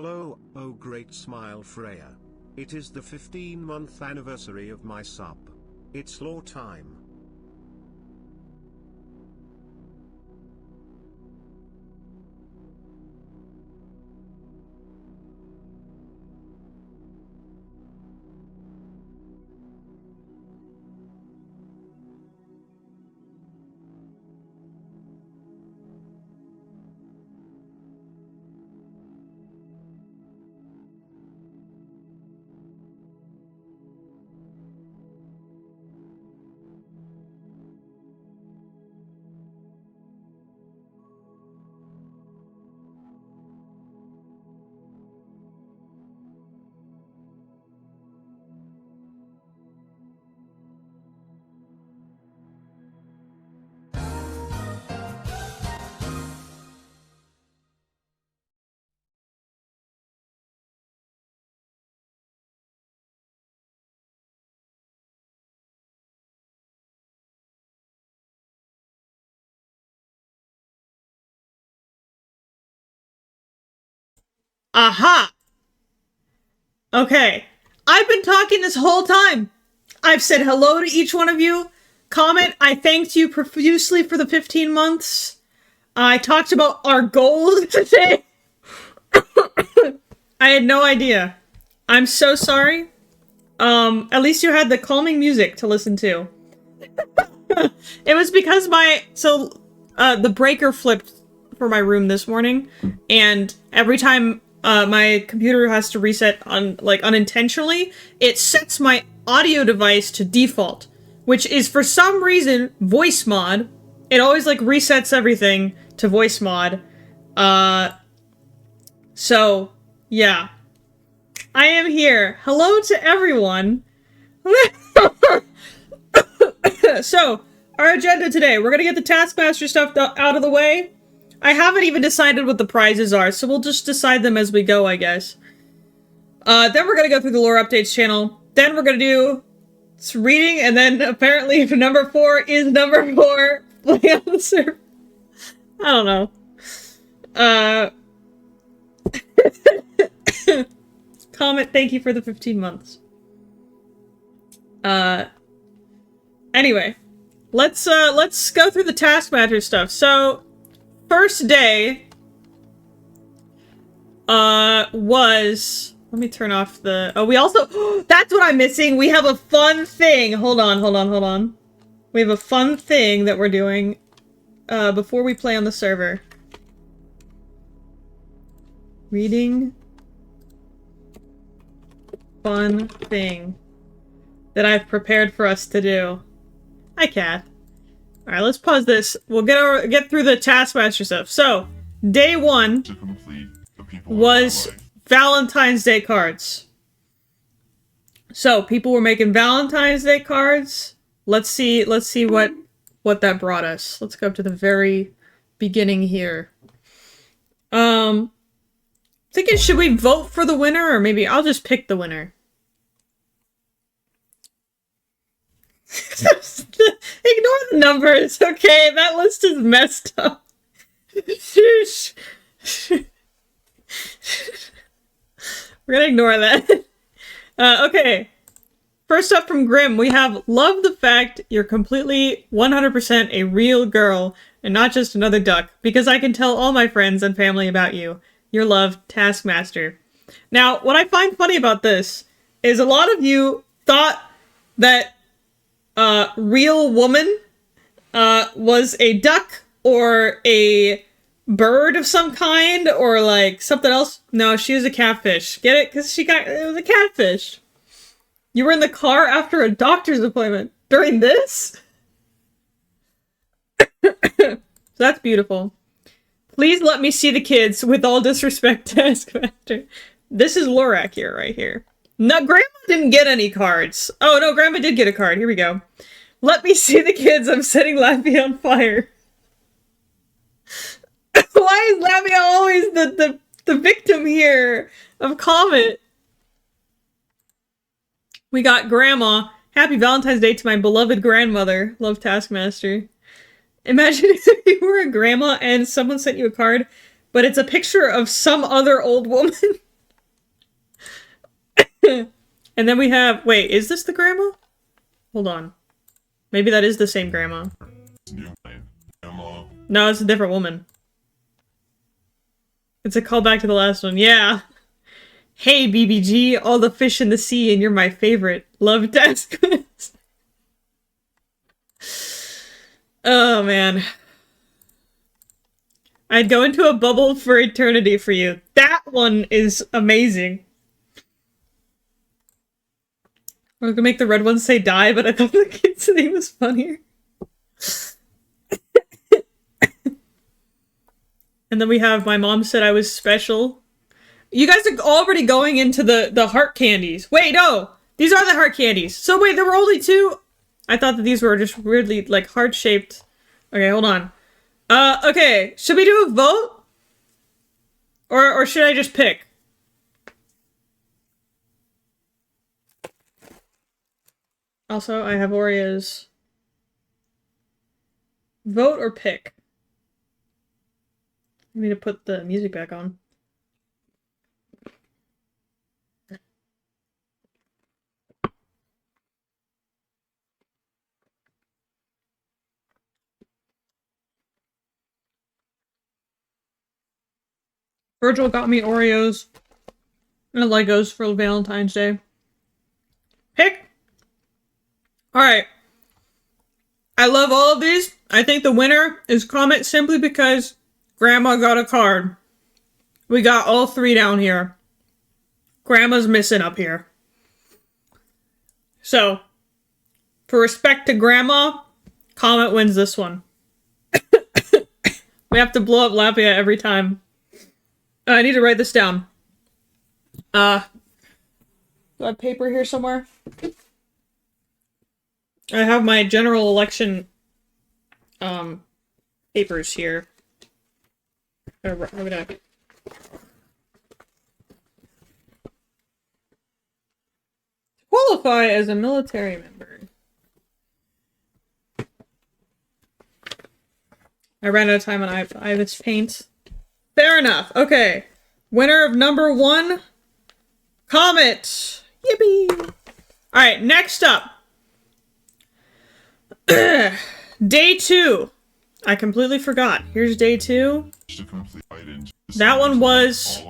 Hello, oh great smile Freya. It is the 15-month anniversary of my sub. It's lore time. Aha! Okay. I've been talking this whole time. I've said hello to each one of you. Comment, I thanked you profusely for the 15 months. I talked about our goals today. I had no idea. I'm so sorry. At least you had the calming music to listen to. It was because the breaker flipped for my room this morning, and every time my computer has to reset unintentionally, it sets my audio device to default, which is for some reason voice mod. It always resets everything to voice mod. So yeah, I am here. Hello to everyone. So our agenda today, we're gonna get the Taskmaster stuff out of the way. I haven't even decided what the prizes are, so we'll just decide them as we go, I guess. Then we're gonna go through the lore updates channel. Then we're gonna do some reading, and then apparently number 4 is number 4. Play on the server. I don't know. Comment, thank you for the 15 months. Anyway. Let's go through the Taskmaster stuff. So, first day was, let me turn off the, oh, we also, that's what I'm missing. We have a fun thing. Hold on. We have a fun thing that we're doing before we play on the server. Reading fun thing that I've prepared for us to do. Hi, Cat. Alright, let's pause this. We'll get through the Taskmaster stuff. So, day 1 was Valentine's Day cards. So, people were making Valentine's Day cards. Let's see what that brought us. Let's go up to the very beginning here. Thinking, should we vote for the winner, or maybe I'll just pick the winner? Ignore the numbers, okay? That list is messed up. Shush. We're gonna ignore that. Okay. First up from Grim, we have, love the fact you're completely 100% a real girl and not just another duck, because I can tell all my friends and family about you. Your love, Taskmaster. Now, what I find funny about this is a lot of you thought that real woman was a duck or a bird of some kind or something else. No, she was a catfish. Get it? Because it was a catfish. You were in the car after a doctor's appointment during this? So that's beautiful. Please let me see the kids, with all disrespect, Taskmaster. This is Lorak here, right here. No, Grandma didn't get any cards. Oh, no, Grandma did get a card. Here we go. Let me see the kids. I'm setting Latvia on fire. Why is Latvia always the victim here of Comet? We got Grandma. Happy Valentine's Day to my beloved grandmother. Love, Taskmaster. Imagine if you were a grandma and someone sent you a card, but it's a picture of some other old woman. And then we have, wait, is this the grandma? Hold on. Maybe that is the same grandma. No, it's a different woman. It's a callback to the last one. Yeah. Hey, BBG, all the fish in the sea, and you're my favorite. Love Task Quest. Oh, man. I'd go into a bubble for eternity for you. That one is amazing. I was gonna make the red one say die, but I thought the kid's name was funnier. And then we have my mom said I was special. You guys are already going into the heart candies. Wait, no! These are the heart candies. So wait, there were only two? I thought that these were just weirdly, like, heart-shaped. Okay, hold on. Okay. Should we do a vote? Or should I just pick? Also, I have Oreos. Vote or pick? I need to put the music back on. Virgil got me Oreos and Legos for Valentine's Day. Pick! Alright. I love all of these. I think the winner is Comet simply because Grandma got a card. We got all three down here. Grandma's missing up here. So, for respect to Grandma, Comet wins this one. We have to blow up Lapia every time. I need to write this down. Do I have paper here somewhere? I have my general election papers here. I'm gonna... Qualify as a military member. I ran out of time on Ivis Paint. Fair enough. Okay. Winner of number 1, Comet. Yippee! Alright, next up. Day 2. I completely forgot. Here's day 2. That one was...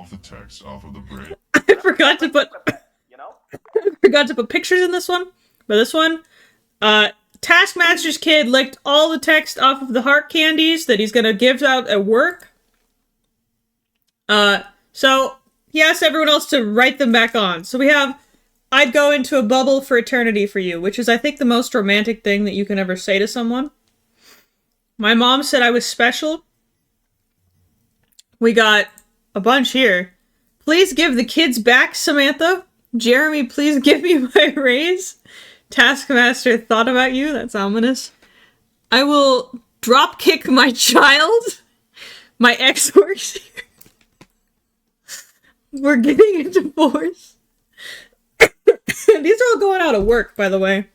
I forgot to put... I forgot to put pictures in this one. But this one... Taskmaster's kid licked all the text off of the heart candies that he's gonna give out at work. So he asked everyone else to write them back on. So we have, I'd go into a bubble for eternity for you, which is, I think, the most romantic thing that you can ever say to someone. My mom said I was special. We got a bunch here. Please give the kids back, Samantha. Jeremy, please give me my raise. Taskmaster thought about you. That's ominous. I will drop kick my child. My ex works here. We're getting a divorce. These are all going out of work, by the way.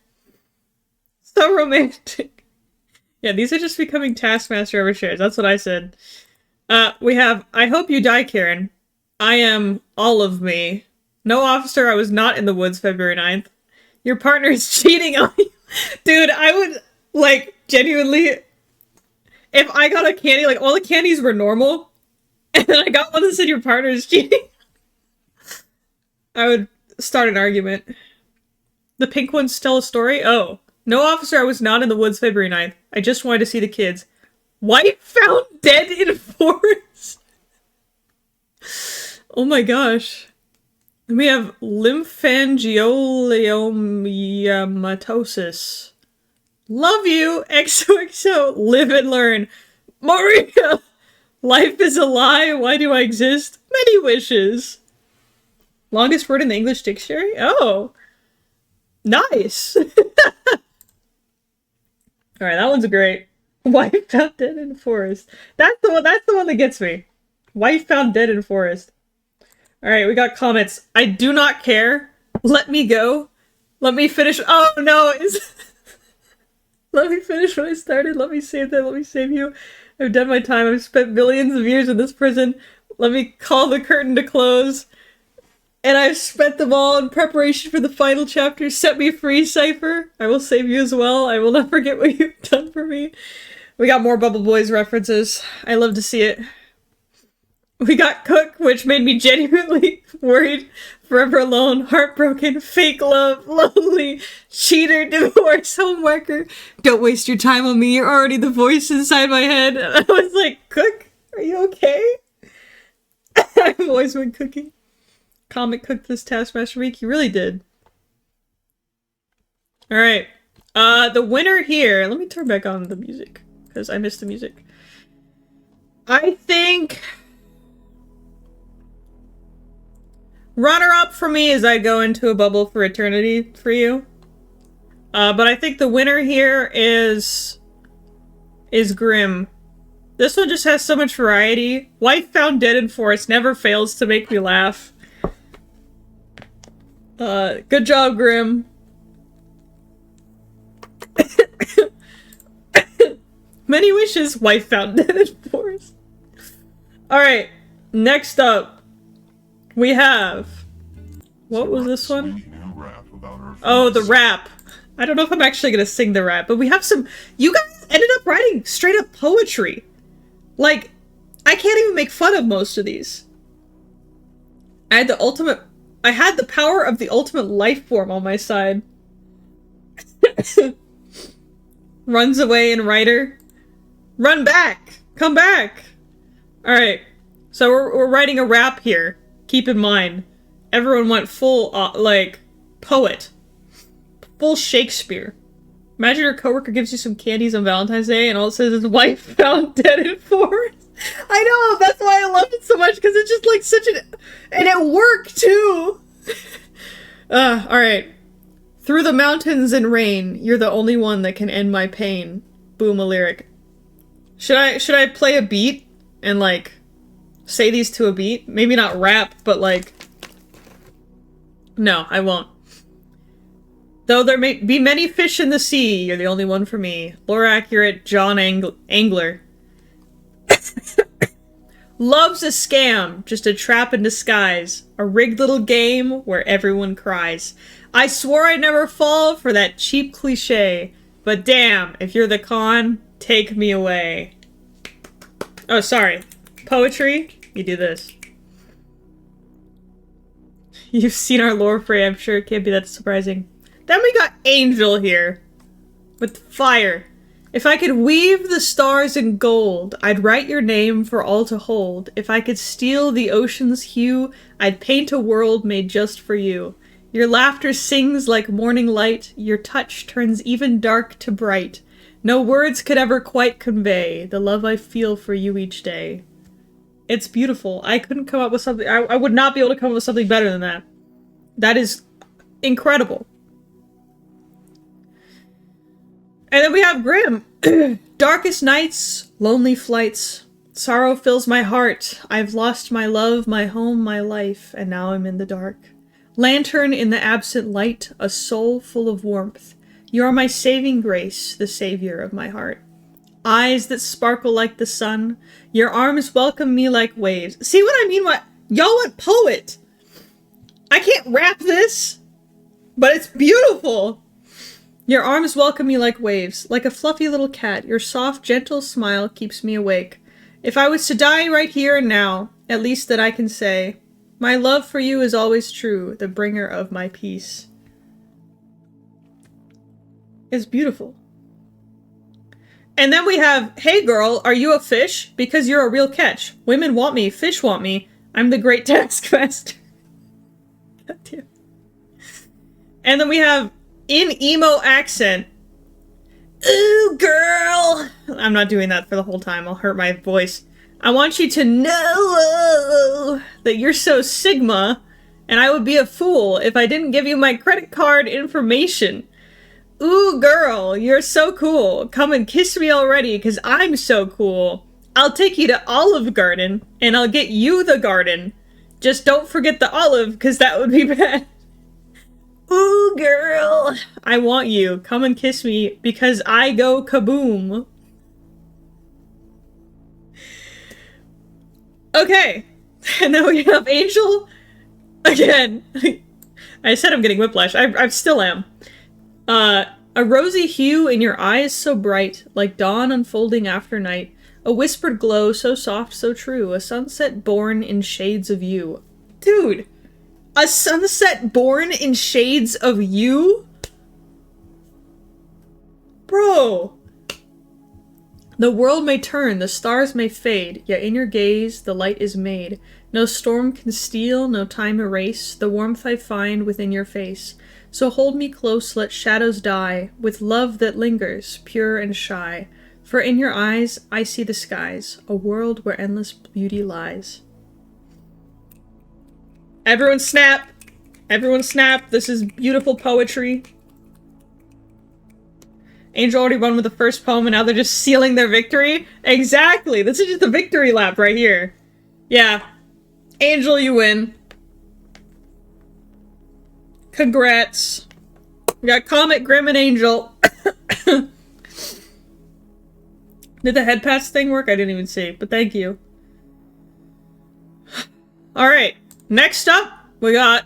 So romantic. Yeah, these are just becoming Taskmaster overshares. That's what I said. We have, I hope you die, Karen. I am all of me. No officer, I was not in the woods February 9th. Your partner is cheating on you. Dude, I would, like, genuinely... If I got a candy, like, all the candies were normal, and then I got one that said your partner is cheating, I would start an argument. The pink ones tell a story? Oh. No officer, I was not in the woods February 9th. I just wanted to see the kids. Wife found dead in forest. Oh my gosh. We have lymphangioliomatosis. Love you, XOXO, live and learn. Maria! Life is a lie, why do I exist? Many wishes. Longest word in the English dictionary? Oh. Nice. Alright, that one's great. Wife found dead in forest. That's the one that gets me. Wife found dead in forest. Alright, we got comments. I do not care. Let me go. Let me finish. Oh no, let me finish what I started. Let me save that. Let me save you. I've done my time. I've spent millions of years in this prison. Let me call the curtain to close. And I've spent them all in preparation for the final chapter. Set me free, Cypher. I will save you as well. I will not forget what you've done for me. We got more Bubble Boys references. I love to see it. We got Cook, which made me genuinely worried. Forever alone, heartbroken, fake love, lonely, cheater, divorce, homewrecker. Don't waste your time on me. You're already the voice inside my head. And I was like, Cook, are you okay? I've always been cooking. Comic cooked this Taskmaster week. You really did. Alright. The winner here... Let me turn back on the music, because I missed the music. I think... runner-up for me is I go into a bubble for eternity for you. But I think the winner here is Grim. This one just has so much variety. Wife Found Dead in Forest never fails to make me laugh. Good job, Grim. Many wishes, wife found dead in forest. Alright, next up, we have... What was this one? Oh, the rap. I don't know if I'm actually gonna sing the rap, but we have some... You guys ended up writing straight up poetry. Like, I can't even make fun of most of these. I had the power of the ultimate life form on my side. Runs away in writer. Run back! Come back! Alright. So we're writing a rap here. Keep in mind. Everyone went full, like, poet. Full Shakespeare. Imagine your coworker gives you some candies on Valentine's Day and all it says is wife found dead in forest. I know! That's why I loved it so much, because it's just like such an... And it worked, too! Alright. Through the mountains and rain, you're the only one that can end my pain. Boom, a lyric. Should I play a beat and, like, say these to a beat? Maybe not rap, but, like... No, I won't. Though there may be many fish in the sea, you're the only one for me. Lore accurate John Angler. Love's a scam, just a trap in disguise. A rigged little game where everyone cries. I swore I'd never fall for that cheap cliche. But damn, if you're the con, take me away. Oh, sorry. Poetry? You do this. You've seen our lore fray, I'm sure it can't be that surprising. Then we got Angel here. With fire. If I could weave the stars in gold, I'd write your name for all to hold. If I could steal the ocean's hue, I'd paint a world made just for you. Your laughter sings like morning light, your touch turns even dark to bright. No words could ever quite convey the love I feel for you each day. It's beautiful. I couldn't come up with something... I would not be able to come up with something better than that. That is incredible. And then we have Grim. Darkest nights, lonely flights. Sorrow fills my heart. I've lost my love, my home, my life, and now I'm in the dark. Lantern in the absent light, a soul full of warmth. You are my saving grace, the savior of my heart. Eyes that sparkle like the sun. Your arms welcome me like waves. See what I mean? What y'all went poet. I can't rap this, but it's beautiful. Your arms welcome me like waves, like a fluffy little cat. Your soft, gentle smile keeps me awake. If I was to die right here and now, at least that I can say, my love for you is always true, the bringer of my peace. It's beautiful. And then we have, hey girl, are you a fish? Because you're a real catch. Women want me, fish want me. I'm the great taskmaster. God damn. And then we have, in emo accent, ooh girl. I'm not doing that for the whole time, I'll hurt my voice. I want you to know that you're so Sigma, and I would be a fool if I didn't give you my credit card information. Ooh, girl, you're so cool. Come and kiss me already, because I'm so cool. I'll take you to Olive Garden, and I'll get you the garden. Just don't forget the olive, because that would be bad. Ooh, girl, I want you. Come and kiss me, because I go kaboom. Okay, and then we have Angel. Again. I said I'm getting whiplash. I still am. A rosy hue in your eyes so bright, like dawn unfolding after night. A whispered glow so soft, so true. A sunset born in shades of you. Dude! A sunset born in shades of you? Bro! The world may turn, the stars may fade, yet in your gaze the light is made. No storm can steal, no time erase the warmth I find within your face. So hold me close, let shadows die, with love that lingers, pure and shy. For in your eyes I see the skies, a world where endless beauty lies. Everyone snap! Everyone snap! This is beautiful poetry. Angel already won with the first poem and now they're just sealing their victory? Exactly! This is just a victory lap right here. Yeah. Angel, you win. Congrats. We got Comet, Grim, and Angel. Did the head pass thing work? I didn't even see, but thank you. Alright, next up, we got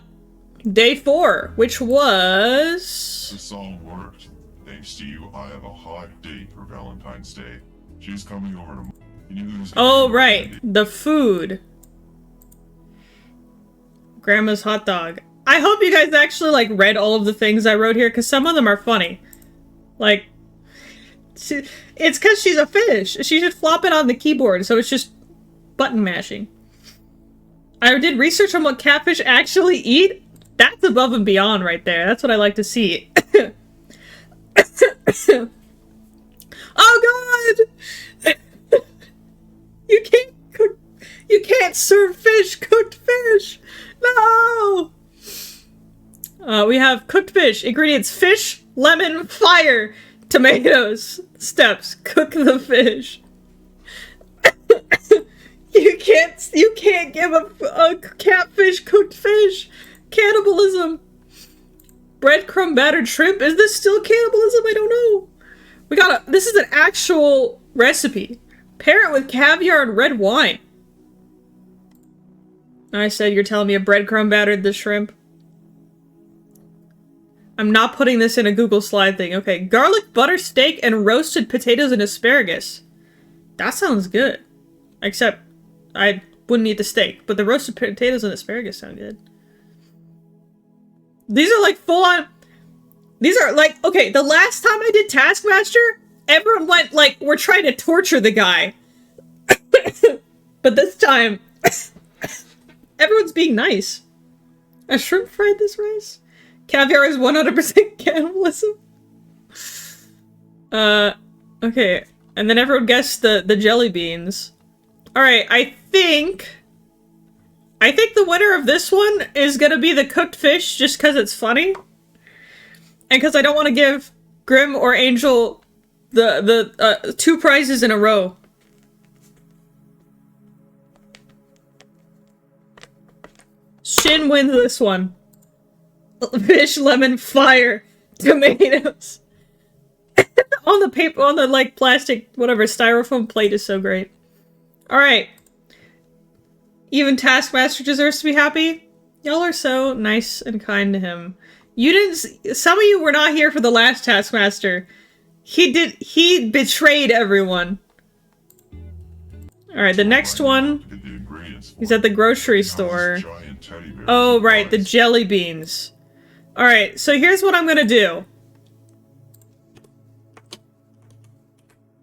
day 4, which was... The song worked. Thanks to you, I have a hot date for Valentine's Day. She's coming over to... Oh, right. The food. Grandma's hot dog. I hope you guys actually, like, read all of the things I wrote here, because some of them are funny. Like, it's because she's a fish. She should flop it on the keyboard, so it's just button mashing. I did research on what catfish actually eat. That's above and beyond right there. That's what I like to see. Oh god! You can't serve fish, cooked fish! No! We have cooked fish. Ingredients: fish, lemon, fire, tomatoes. Steps: cook the fish. You can't give a catfish cooked fish. Cannibalism. Breadcrumb battered shrimp. Is this still cannibalism? I don't know. This is an actual recipe. Pair it with caviar and red wine. I said you're telling me a breadcrumb battered the shrimp. I'm not putting this in a Google slide thing. Okay, garlic butter steak and roasted potatoes and asparagus. That sounds good. Except, I wouldn't eat the steak, but the roasted potatoes and asparagus sound good. These are like full on... These are like... Okay, the last time I did Taskmaster, everyone went like, we're trying to torture the guy. But this time... everyone's being nice. A shrimp fried this rice? Caviar is 100% cannibalism. Okay. And then everyone guessed the jelly beans. Alright, I think the winner of this one is gonna be the cooked fish, just because it's funny. And because I don't want to give Grim or Angel the 2 prizes in a row. Shin wins this one. Fish, lemon, fire, tomatoes. On the paper, on the, like, plastic, whatever, styrofoam plate is so great. Alright. Even Taskmaster deserves to be happy. Y'all are so nice and kind to him. Some of you were not here for the last Taskmaster. He betrayed everyone. Alright, the next one. He's at the grocery store. Oh, right, the jelly beans. Alright, so here's what I'm gonna do.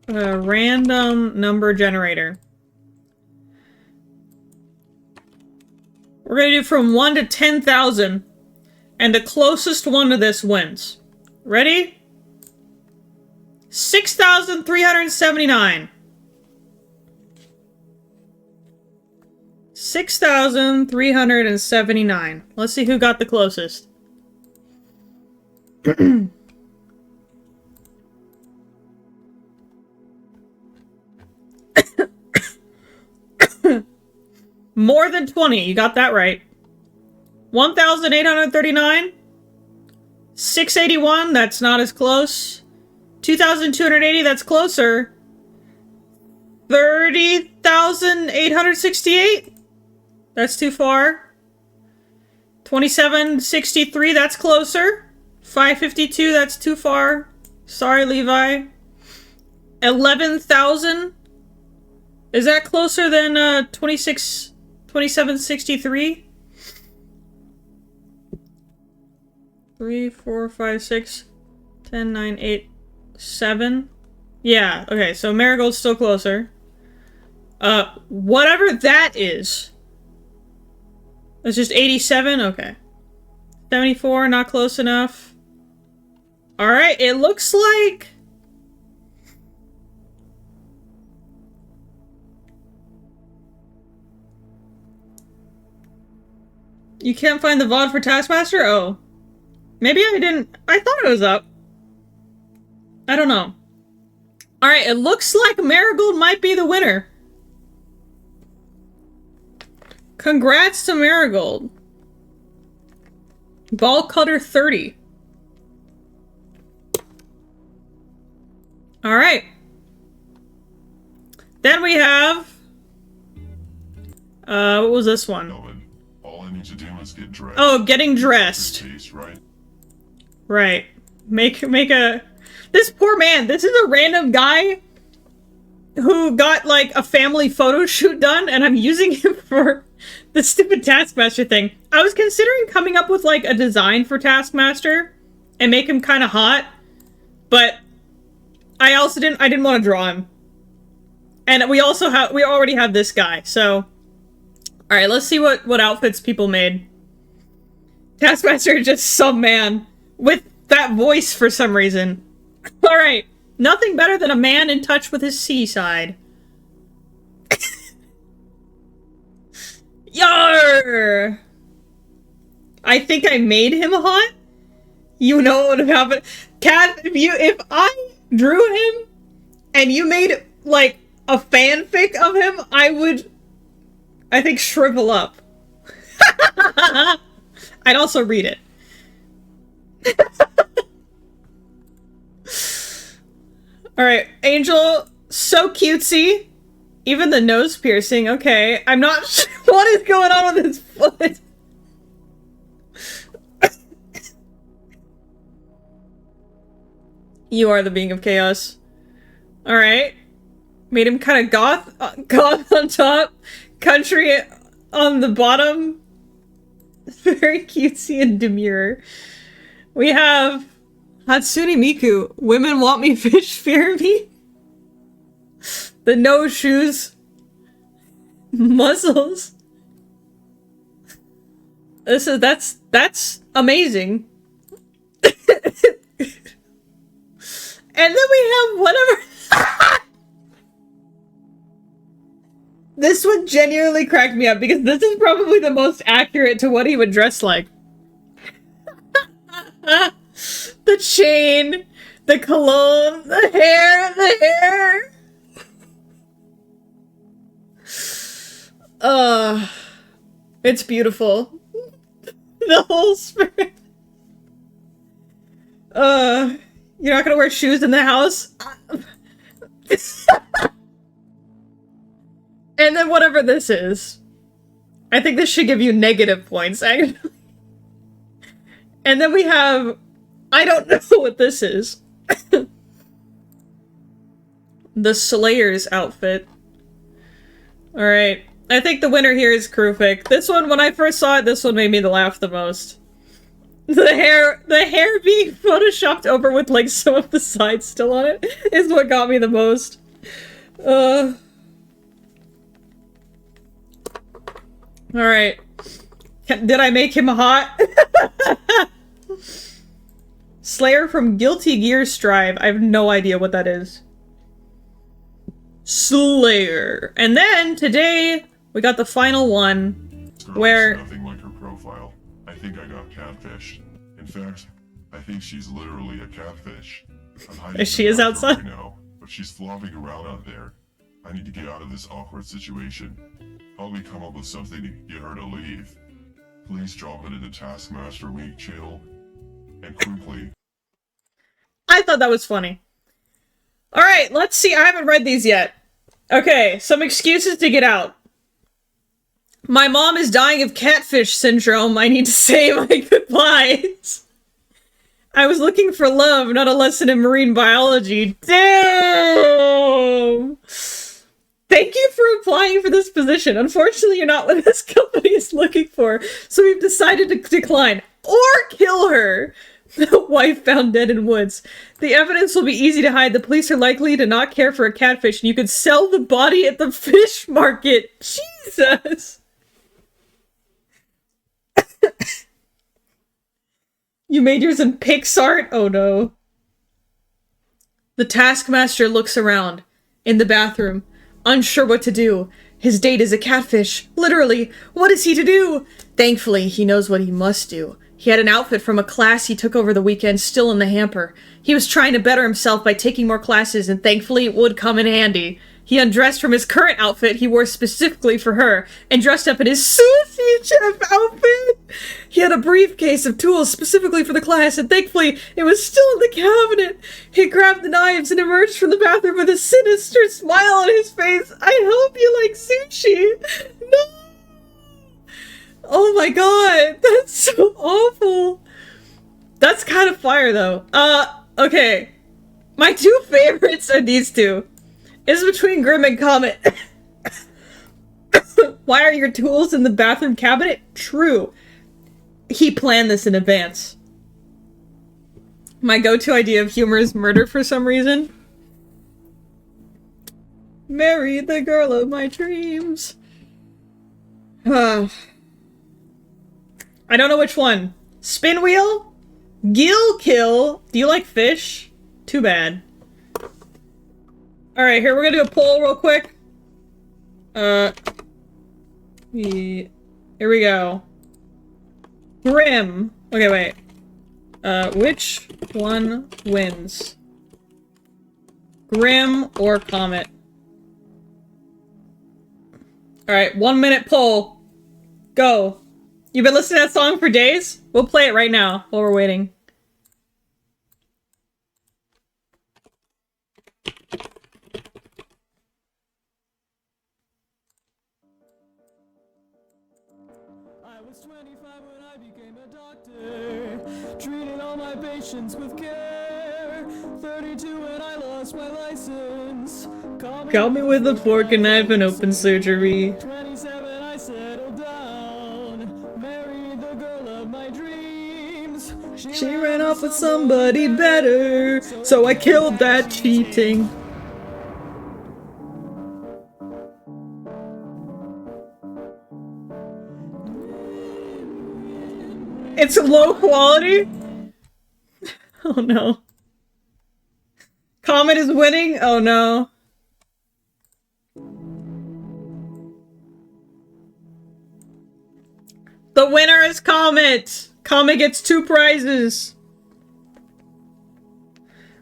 A random number generator. We're gonna do from 1 to 10,000, and the closest one to this wins. Ready? 6,379. 6,379. Let's see who got the closest. More than 20. You got that right. 1,839. 681. That's not as close. 2,280. That's closer. 30,868. That's too far. 2763, that's closer. 552, that's too far. Sorry, Levi. 11,000. Is that closer than 2763? 3, 4, 5, 6, 10, 9, 8, 7. Yeah, okay, so Marigold's still closer. Whatever that is. It's just 87? Okay. 74, not close enough. Alright, it looks like... You can't find the VOD for Taskmaster? Oh. Maybe I didn't... I thought it was up. I don't know. Alright, it looks like Marigold might be the winner. Congrats to Marigold. Ball Cutter 30. Alright. Then we have... what was this one? Melvin, all I need to do is get dressed. Oh, getting dressed. Taste, right? Right. Make a... This poor man, this is a random guy who got, like, a family photo shoot done, and I'm using him for the stupid Taskmaster thing. I was considering coming up with, like, a design for Taskmaster and make him kind of hot, but I didn't want to draw him. And we already have this guy, so... Alright, let's see what outfits people made. Taskmaster is just some man with that voice for some reason. Alright, nothing better than a man in touch with his seaside. Yar! I think I made him hot? You know what would have happened. Kat, if I drew him and you made, like, a fanfic of him, I would, I think, shrivel up. I'd also read it. Alright, Angel, so cutesy. Even the nose piercing, okay. I'm not sure what is going on with his foot. You are the being of chaos. Alright. Made him kind of goth on top, country on the bottom. Very cutesy and demure. We have Hatsune Miku. Women want me, fish fear me. The nose shoes. Muscles. That's amazing. And then we have whatever. This one genuinely cracked me up because this is probably the most accurate to what he would dress like. The chain, the cologne, the hair. It's beautiful. The whole spirit. You're not gonna wear shoes in the house? And then whatever this is. I think this should give you negative points, actually. And then we have... I don't know what this is. The Slayer's outfit. Alright. I think the winner here is Krufik. This one, when I first saw it, this one made me laugh the most. The hair being photoshopped over with, like, some of the sides still on it is what got me the most. Alright. Did I make him hot? Slayer from Guilty Gear Strive. I have no idea what that is. Slayer. And then, today, we got the final one, where... Nothing like her profile. I think I got catfished. In fact, I think she's literally a catfish. I'm hiding She is outside? right now, but she's flopping around out there. I need to get out of this awkward situation. Probably come up with something to get her to leave. Please drop it in the Taskmaster Week channel. And quickly. I thought that was funny. Alright, let's see. I haven't read these yet. Okay, some excuses to get out. My mom is dying of catfish syndrome. I need to say my goodbyes. I was looking for love, not a lesson in marine biology. Damn! Thank you for applying for this position. Unfortunately, you're not what this company is looking for, so we've decided to decline. Or kill her! The wife found dead in woods. The evidence will be easy to hide. The police are likely to not care for a catfish, and you could sell the body at the fish market. Jesus! You made yours in PixArt? Oh no. The taskmaster looks around, in the bathroom, unsure what to do. His date is a catfish. Literally, what is he to do? Thankfully, he knows what he must do. He had an outfit from a class he took over the weekend still in the hamper. He was trying to better himself by taking more classes, and thankfully it would come in handy. He undressed from his current outfit he wore specifically for her, and dressed up in his sushi chef outfit. He had a briefcase of tools specifically for the class, and thankfully it was still in the cabinet. He grabbed the knives and emerged from the bathroom with a sinister smile on his face. I hope you like sushi. No! Oh my god, that's so awful. That's kind of fire though. Okay. My two favorites are these two. It's between Grim and Comet. Why are your tools in the bathroom cabinet? True. He planned this in advance. My go-to idea of humor is murder for some reason. Marry the girl of my dreams. I don't know which one. Spin wheel? Gill kill? Do you like fish? Too bad. Alright, here, we're gonna do a poll real quick. Here we go. Grim. Okay, wait. Which one wins? Grim or Comet? Alright, 1 minute poll. Go. You've been listening to that song for days? We'll play it right now while we're waiting. I was 25 when I became a doctor, treating all my patients with care. 32 when I lost my license. Call me with a fork and knife and open surgery. 27 I settled down, married the girl of my dreams. She ran off with somebody better, so I killed that cheating. It's low quality? Oh no. Comet is winning? Oh no. The winner is Comet! Comet gets 2 prizes.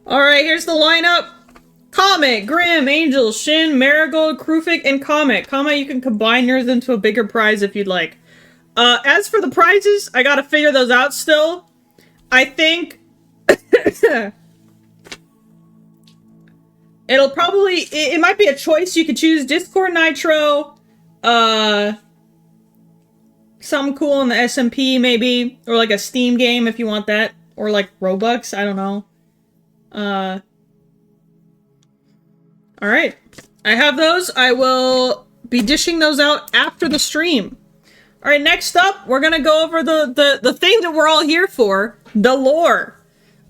Alright, here's the lineup. Comet, Grim, Angel, Shin, Marigold, Krufik, and Comet. Comet, you can combine yours into a bigger prize if you'd like. As for the prizes, I gotta figure those out still. I think... It'll probably... It might be a choice. You could choose Discord Nitro, something cool in the SMP, maybe. Or like a Steam game if you want that. Or like Robux, I don't know. Alright. I have those. I will be dishing those out after the stream. Alright, next up, we're gonna go over the thing that we're all here for. The lore.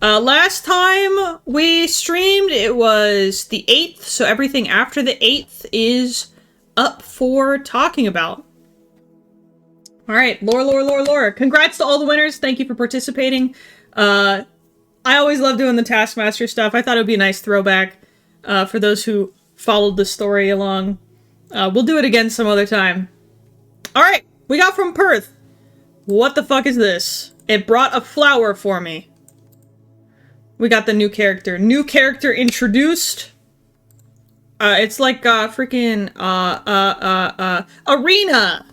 Last time we streamed, it was the 8th, so everything after the 8th is up for talking about. Alright, lore. Congrats to all the winners. Thank you for participating. I always love doing the Taskmaster stuff. I thought it would be a nice throwback for those who followed the story along. We'll do it again some other time. Alright, we got from Perth. What the fuck is this? It brought a flower for me. We got the new character. New character introduced. It's like freaking Arena.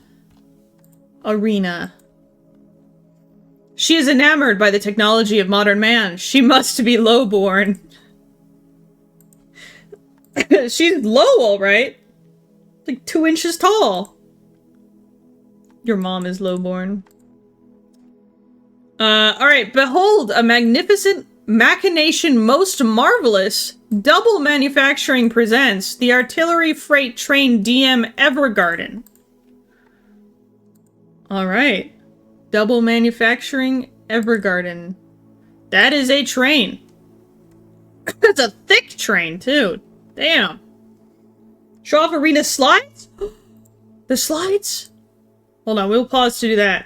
She is enamored by the technology of modern man. She must be lowborn. She's low, alright. Like 2 inches tall. Your mom is lowborn. Alright. Behold, a magnificent machination most marvelous. Double Manufacturing presents the Artillery Freight Train DM Evergarden. Alright. Double Manufacturing Evergarden. That is a train. That's a thick train, too. Damn. Show off arena slides? The slides? Hold on, we'll pause to do that.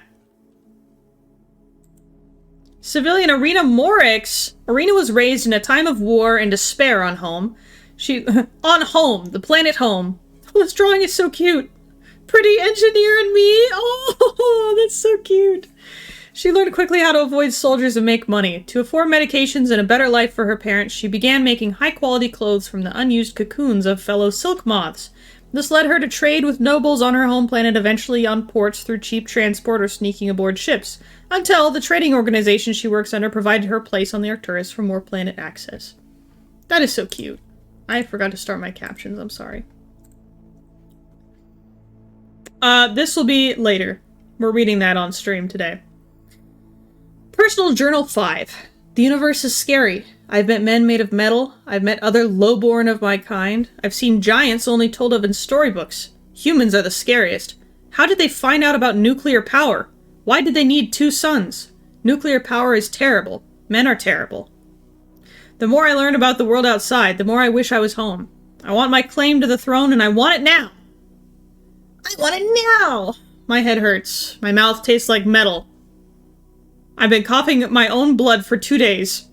Civilian Arena Morix. Arena was raised in a time of war and despair on home. On home, the planet home. Oh, this drawing is so cute. Pretty engineer and me. Oh, that's so cute. She learned quickly how to avoid soldiers and make money. To afford medications and a better life for her parents, she began making high-quality clothes from the unused cocoons of fellow silk moths. This led her to trade with nobles on her home planet, eventually on ports through cheap transport or sneaking aboard ships, until the trading organization she works under provided her a place on the Arcturus for more planet access. That is so cute. I forgot to start my captions, I'm sorry. This will be later. We're reading that on stream today. Personal Journal 5. The universe is scary. I've met men made of metal. I've met other lowborn of my kind. I've seen giants only told of in storybooks. Humans are the scariest. How did they find out about nuclear power? Why did they need 2 suns? Nuclear power is terrible. Men are terrible. The more I learn about the world outside, the more I wish I was home. I want my claim to the throne, and I want it now. I want it now! My head hurts. My mouth tastes like metal. I've been coughing up my own blood for 2 days.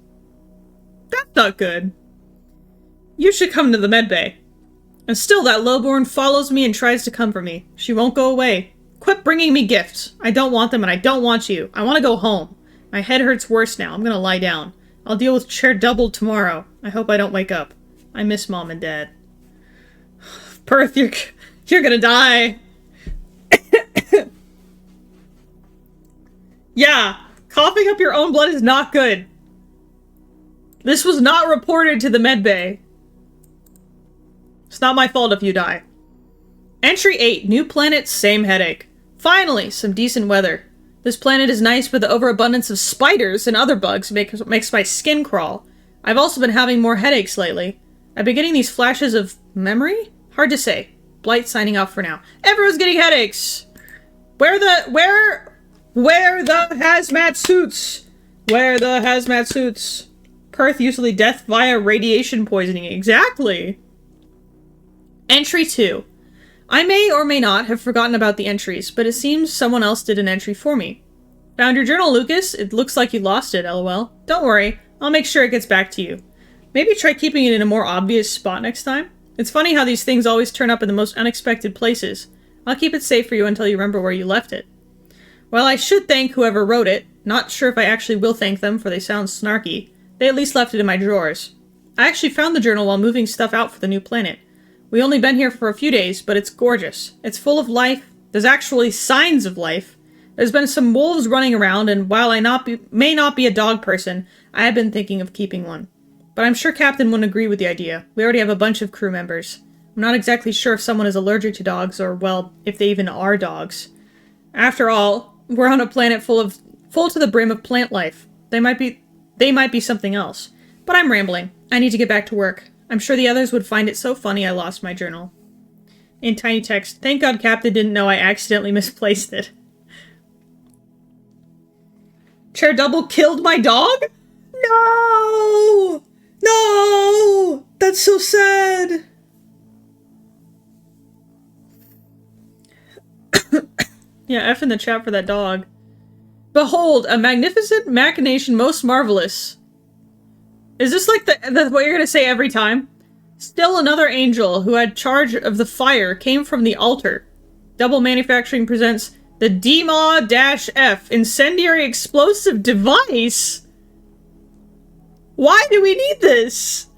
That's not good. You should come to the medbay. And still that lowborn follows me and tries to comfort me. She won't go away. Quit bringing me gifts. I don't want them and I don't want you. I want to go home. My head hurts worse now. I'm gonna lie down. I'll deal with chair doubled tomorrow. I hope I don't wake up. I miss Mom and Dad. Perth, you're gonna die. Yeah. Coughing up your own blood is not good. This was not reported to the medbay. It's not my fault if you die. Entry 8. New planet, same headache. Finally, some decent weather. This planet is nice, but the overabundance of spiders and other bugs makes my skin crawl. I've also been having more headaches lately. I've been getting these flashes of memory? Hard to say. Blight signing off for now. Everyone's getting headaches! Where the hazmat suits? Where the hazmat suits? Perth usually death via radiation poisoning. Exactly. Entry 2. I may or may not have forgotten about the entries, but it seems someone else did an entry for me. Found your journal, Lucas. It looks like you lost it, lol. Don't worry. I'll make sure it gets back to you. Maybe try keeping it in a more obvious spot next time. It's funny how these things always turn up in the most unexpected places. I'll keep it safe for you until you remember where you left it. Well, I should thank whoever wrote it. Not sure if I actually will thank them, for they sound snarky. They at least left it in my drawers. I actually found the journal while moving stuff out for the new planet. We only been here for a few days, but it's gorgeous. It's full of life. There's actually signs of life. There's been some wolves running around, and while I may not be a dog person, I have been thinking of keeping one. But I'm sure Captain wouldn't agree with the idea. We already have a bunch of crew members. I'm not exactly sure if someone is allergic to dogs, or, well, if they even are dogs. After all, we're on a planet full to the brim of plant life. They might be something else. But I'm rambling. I need to get back to work. I'm sure the others would find it so funny I lost my journal. In tiny text, thank God Captain didn't know I accidentally misplaced it. Chair double killed my dog? No! No! That's so sad! Yeah, F in the chat for that dog. Behold, a magnificent machination most marvelous. Is this like the what you're gonna say every time? Still another angel who had charge of the fire came from the altar. Double Manufacturing presents the DMAW-F incendiary explosive device? Why do we need this?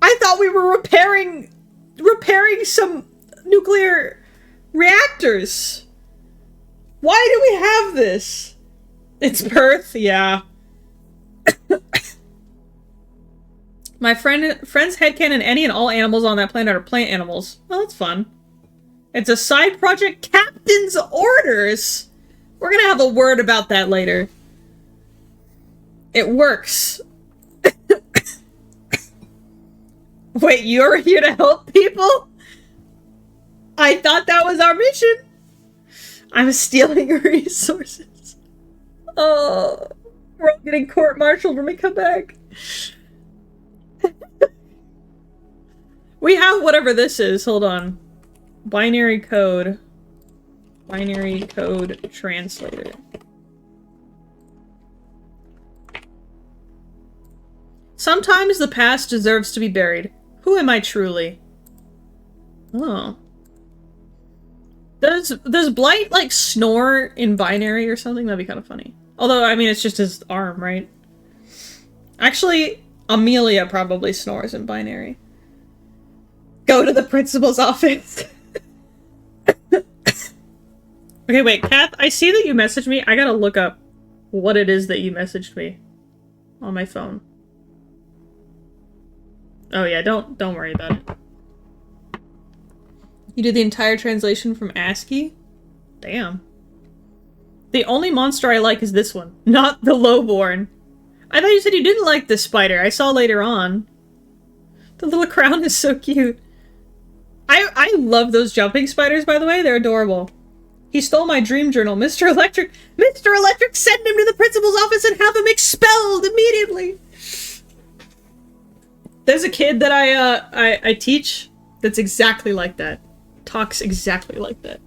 I thought we were repairing some nuclear reactors. Why do we have this? It's Perth, yeah. My friend's headcanon any and all animals on that planet are plant animals. Well, that's fun. It's a side project captain's orders. We're gonna have a word about that later. It works. Wait, you're here to help people? I thought that was our mission. I'm stealing resources. Oh, we're all getting court-martialed when we come back. We have whatever this is. Hold on. Binary code. Binary code translator. Sometimes the past deserves to be buried. Who am I truly? Oh. Does Blight, like, snore in binary or something? That'd be kind of funny. Although, I mean, it's just his arm, right? Actually, Amelia probably snores in binary. Go to the principal's office. Okay, wait, Kath, I see that you messaged me. I gotta look up what it is that you messaged me on my phone. Oh yeah, don't worry about it. You did the entire translation from ASCII? Damn. The only monster I like is this one, not the lowborn. I thought you said you didn't like this spider. I saw later on. The little crown is so cute. I love those jumping spiders, by the way. They're adorable. He stole my dream journal. Mr. Electric! Mr. Electric, send him to the principal's office and have him expelled immediately! There's a kid that I teach that's exactly like that. Talks exactly like that.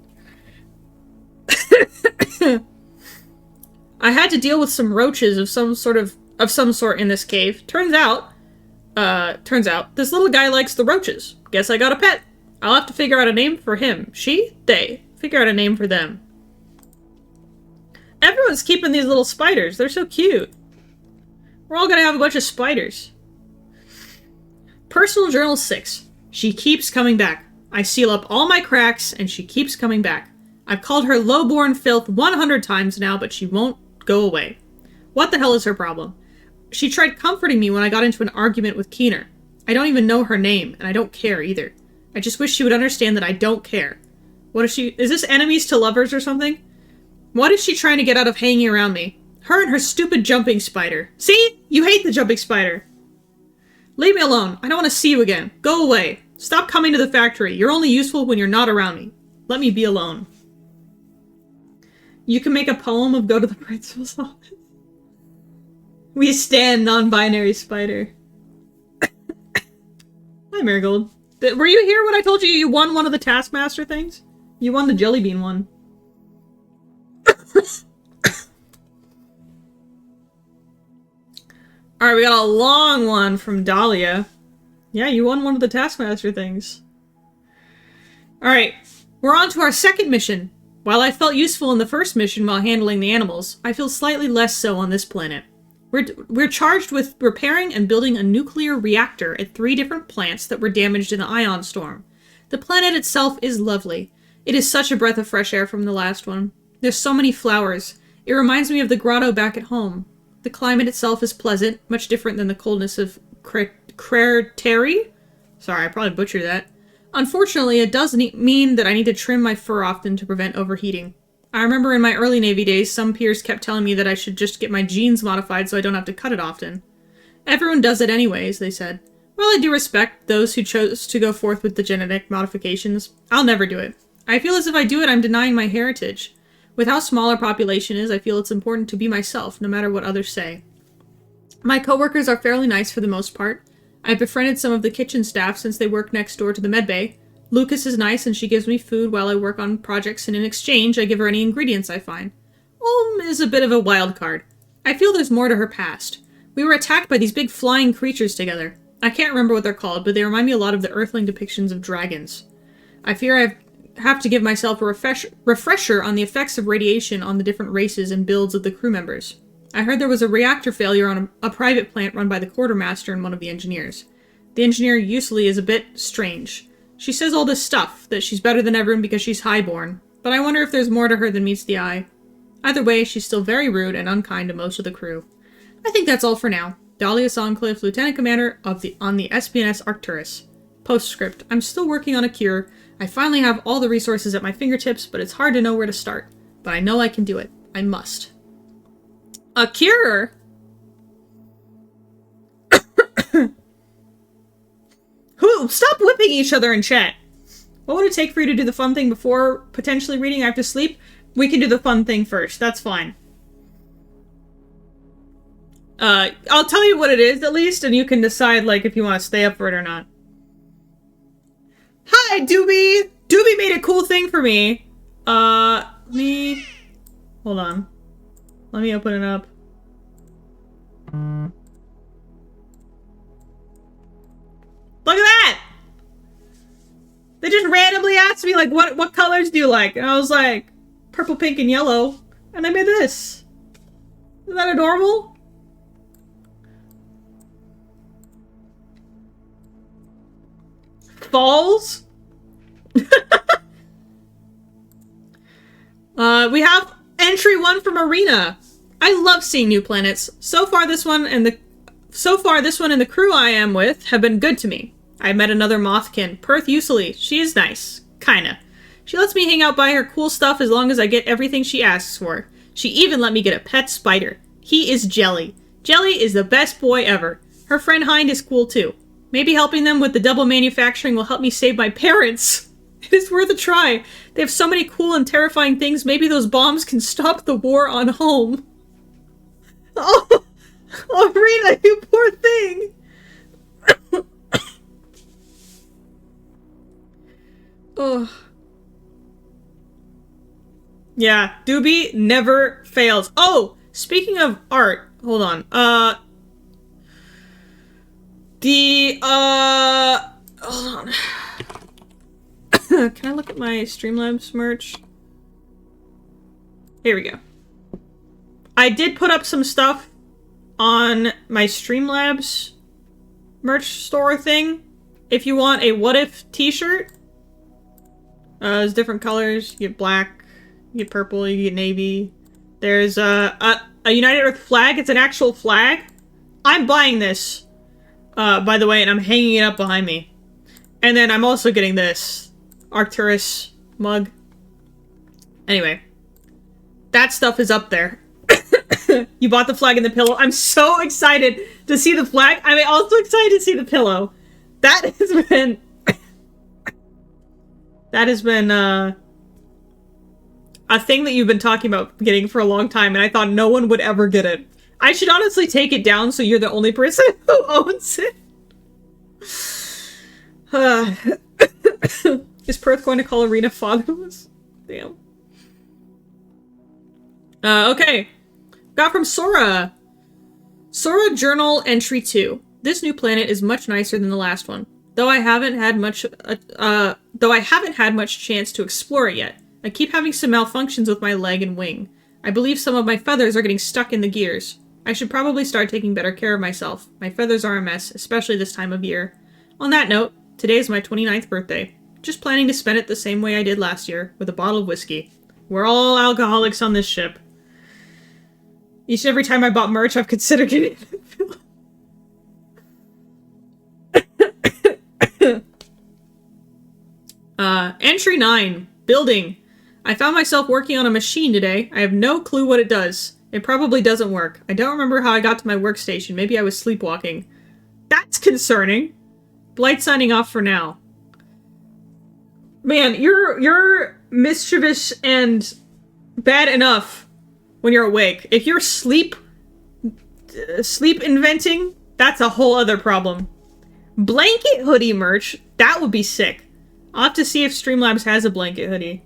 I had to deal with some roaches of some sort in this cave. Turns out, this little guy likes the roaches. Guess I got a pet. I'll have to figure out a name for him. She? They. Figure out a name for them. Everyone's keeping these little spiders. They're so cute. We're all gonna have a bunch of spiders. Personal Journal 6. She keeps coming back. I seal up all my cracks, and she keeps coming back. I've called her lowborn filth 100 times now, but she won't go away. What the hell is her problem? She tried comforting me when I got into an argument with Keener. I don't even know her name, and I don't care either. I just wish she would understand that I don't care. What is she? Is this enemies to lovers or something? What is she trying to get out of hanging around me? Her and her stupid jumping spider. See? You hate the jumping spider. Leave me alone. I don't want to see you again. Go away. Stop coming to the factory. You're only useful when you're not around me. Let me be alone. You can make a poem of Go to the Principal's office. We stand non-binary spider. Hi, Marigold. Were you here when I told you you won one of the Taskmaster things? You won the Jelly Bean one. Alright, we got a long one from Dahlia. Yeah, you won one of the Taskmaster things. Alright, we're on to our second mission. While I felt useful in the first mission while handling the animals, I feel slightly less so on this planet. We're charged with repairing and building a nuclear reactor at 3 different plants that were damaged in the ion storm. The planet itself is lovely. It is such a breath of fresh air from the last one. There's so many flowers. It reminds me of the grotto back at home. The climate itself is pleasant, much different than the coldness of Crere-Terry? Sorry, I probably butchered that. Unfortunately, it does mean that I need to trim my fur often to prevent overheating. I remember in my early Navy days, some peers kept telling me that I should just get my genes modified so I don't have to cut it often. Everyone does it anyways, they said. While I do respect those who chose to go forth with the genetic modifications, I'll never do it. I feel as if I do it, I'm denying my heritage. With how small our population is, I feel it's important to be myself, no matter what others say. My coworkers are fairly nice for the most part. I've befriended some of the kitchen staff since they work next door to the medbay. Lucas is nice and she gives me food while I work on projects, and in exchange I give her any ingredients I find. Is a bit of a wild card. I feel there's more to her past. We were attacked by these big flying creatures together. I can't remember what they're called, but they remind me a lot of the Earthling depictions of dragons. I fear I have to give myself a refresher on the effects of radiation on the different races and builds of the crew members. I heard there was a reactor failure on a private plant run by the quartermaster and one of the engineers. The engineer usually is a bit strange. She says all this stuff, that she's better than everyone because she's highborn, but I wonder if there's more to her than meets the eye. Either way, she's still very rude and unkind to most of the crew. I think that's all for now. Dahlia Songcliffe, Lieutenant Commander on the SPNS Arcturus. Postscript. I'm still working on a cure. I finally have all the resources at my fingertips, but it's hard to know where to start. But I know I can do it. I must. A cure? Who? Stop whipping each other in chat. What would it take for you to do the fun thing before potentially reading after sleep? We can do the fun thing first. That's fine. I'll tell you what it is, at least, and you can decide, like, if you want to stay up for it or not. Hi, Doobie! Doobie made a cool thing for me. Hold on. Let me open it up. Look at that! They just randomly asked me, like, what colors do you like? And I was like, purple, pink, and yellow. And I made this. Isn't that adorable? Falls? We have entry 1 from Arena. I love seeing new planets. So far this one and the crew I am with have been good to me. I met another Mothkin, Perth Usely. She is nice. Kinda. She lets me hang out by her cool stuff as long as I get everything she asks for. She even let me get a pet spider. He is Jelly. Jelly is the best boy ever. Her friend Hind is cool too. Maybe helping them with the double manufacturing will help me save my parents. It is worth a try. They have so many cool and terrifying things. Maybe those bombs can stop the war on home. Oh, Rita, you poor thing. Oh. Yeah, Doobie never fails. Oh, speaking of art, hold on. Hold on. Can I look at my Streamlabs merch? Here we go. I did put up some stuff on my Streamlabs merch store thing. If you want a What If t-shirt, there's different colors. You get black, you get purple, you get navy. There's a United Earth flag. It's an actual flag. I'm buying this, by the way, and I'm hanging it up behind me. And then I'm also getting this Arcturus mug. Anyway, that stuff is up there. You bought the flag and the pillow. I'm so excited to see the flag. I'm also excited to see the pillow. That has been a thing that you've been talking about getting for a long time, and I thought no one would ever get it. I should honestly take it down so you're the only person who owns it. Is Perth going to call Arena fatherless? Damn. Okay. Got from Sora. Sora Journal Entry 2. This new planet is much nicer than the last one. Though I haven't had much chance to explore it yet. I keep having some malfunctions with my leg and wing. I believe some of my feathers are getting stuck in the gears. I should probably start taking better care of myself. My feathers are a mess, especially this time of year. On that note, today is my 29th birthday. Just planning to spend it the same way I did last year, with a bottle of whiskey. We're all alcoholics on this ship. Each and every time I bought merch, I've considered getting it. Entry 9. Building. I found myself working on a machine today. I have no clue what it does. It probably doesn't work. I don't remember how I got to my workstation. Maybe I was sleepwalking. That's concerning. Blight signing off for now. Man, you're mischievous and bad enough when you're awake. If you're sleep inventing, that's a whole other problem. Blanket hoodie merch, that would be sick. I'll have to see if Streamlabs has a blanket hoodie.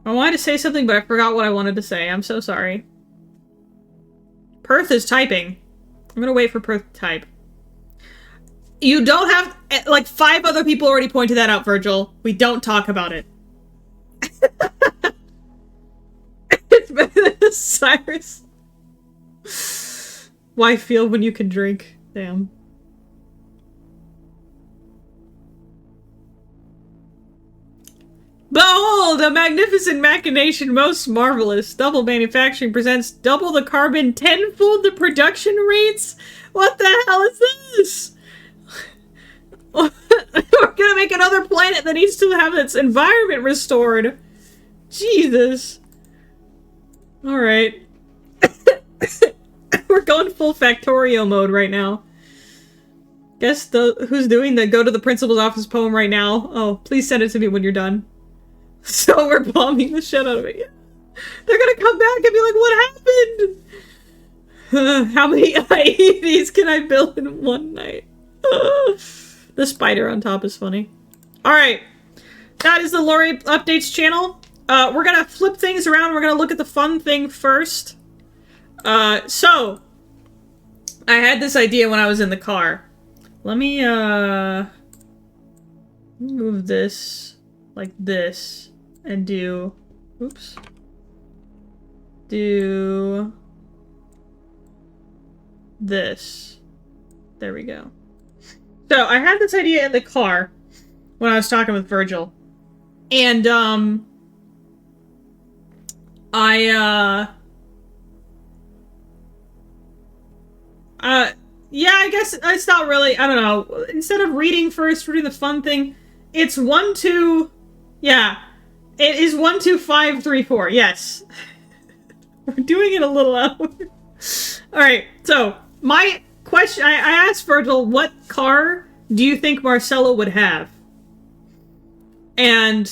I wanted to say something, but I forgot what I wanted to say. I'm so sorry. Perth is typing. I'm gonna wait for Perth to type. You don't have... Like, 5 other people already pointed that out, Virgil. We don't talk about it. It's better than Cyrus. Why feel when you can drink? Damn. Behold, a magnificent machination most marvelous. Double manufacturing presents double the carbon, tenfold the production rates? What the hell is this? We're gonna make another planet that needs to have its environment restored. Jesus. Alright. We're going full Factorio mode right now. Guess who's doing the go to the principal's office poem right now? Oh, please send it to me when you're done. So we're bombing the shit out of it. They're gonna come back and be like, what happened? How many IEDs can I build in one night? The spider on top is funny. Alright. That is the Lori Updates channel. We're gonna flip things around. We're gonna look at the fun thing first. So, I had this idea when I was in the car. Let me, move this like this and do, oops, do this. There we go. So, I had this idea in the car when I was talking with Virgil. And, yeah, I guess it's not really, I don't know. Instead of reading first, we're doing the fun thing. It's 1, 2, yeah. It is 1, 2, 5, 3, 4, yes. We're doing it a little out. Alright, so, my question, I asked Virgil, what car do you think Marcelo would have? And,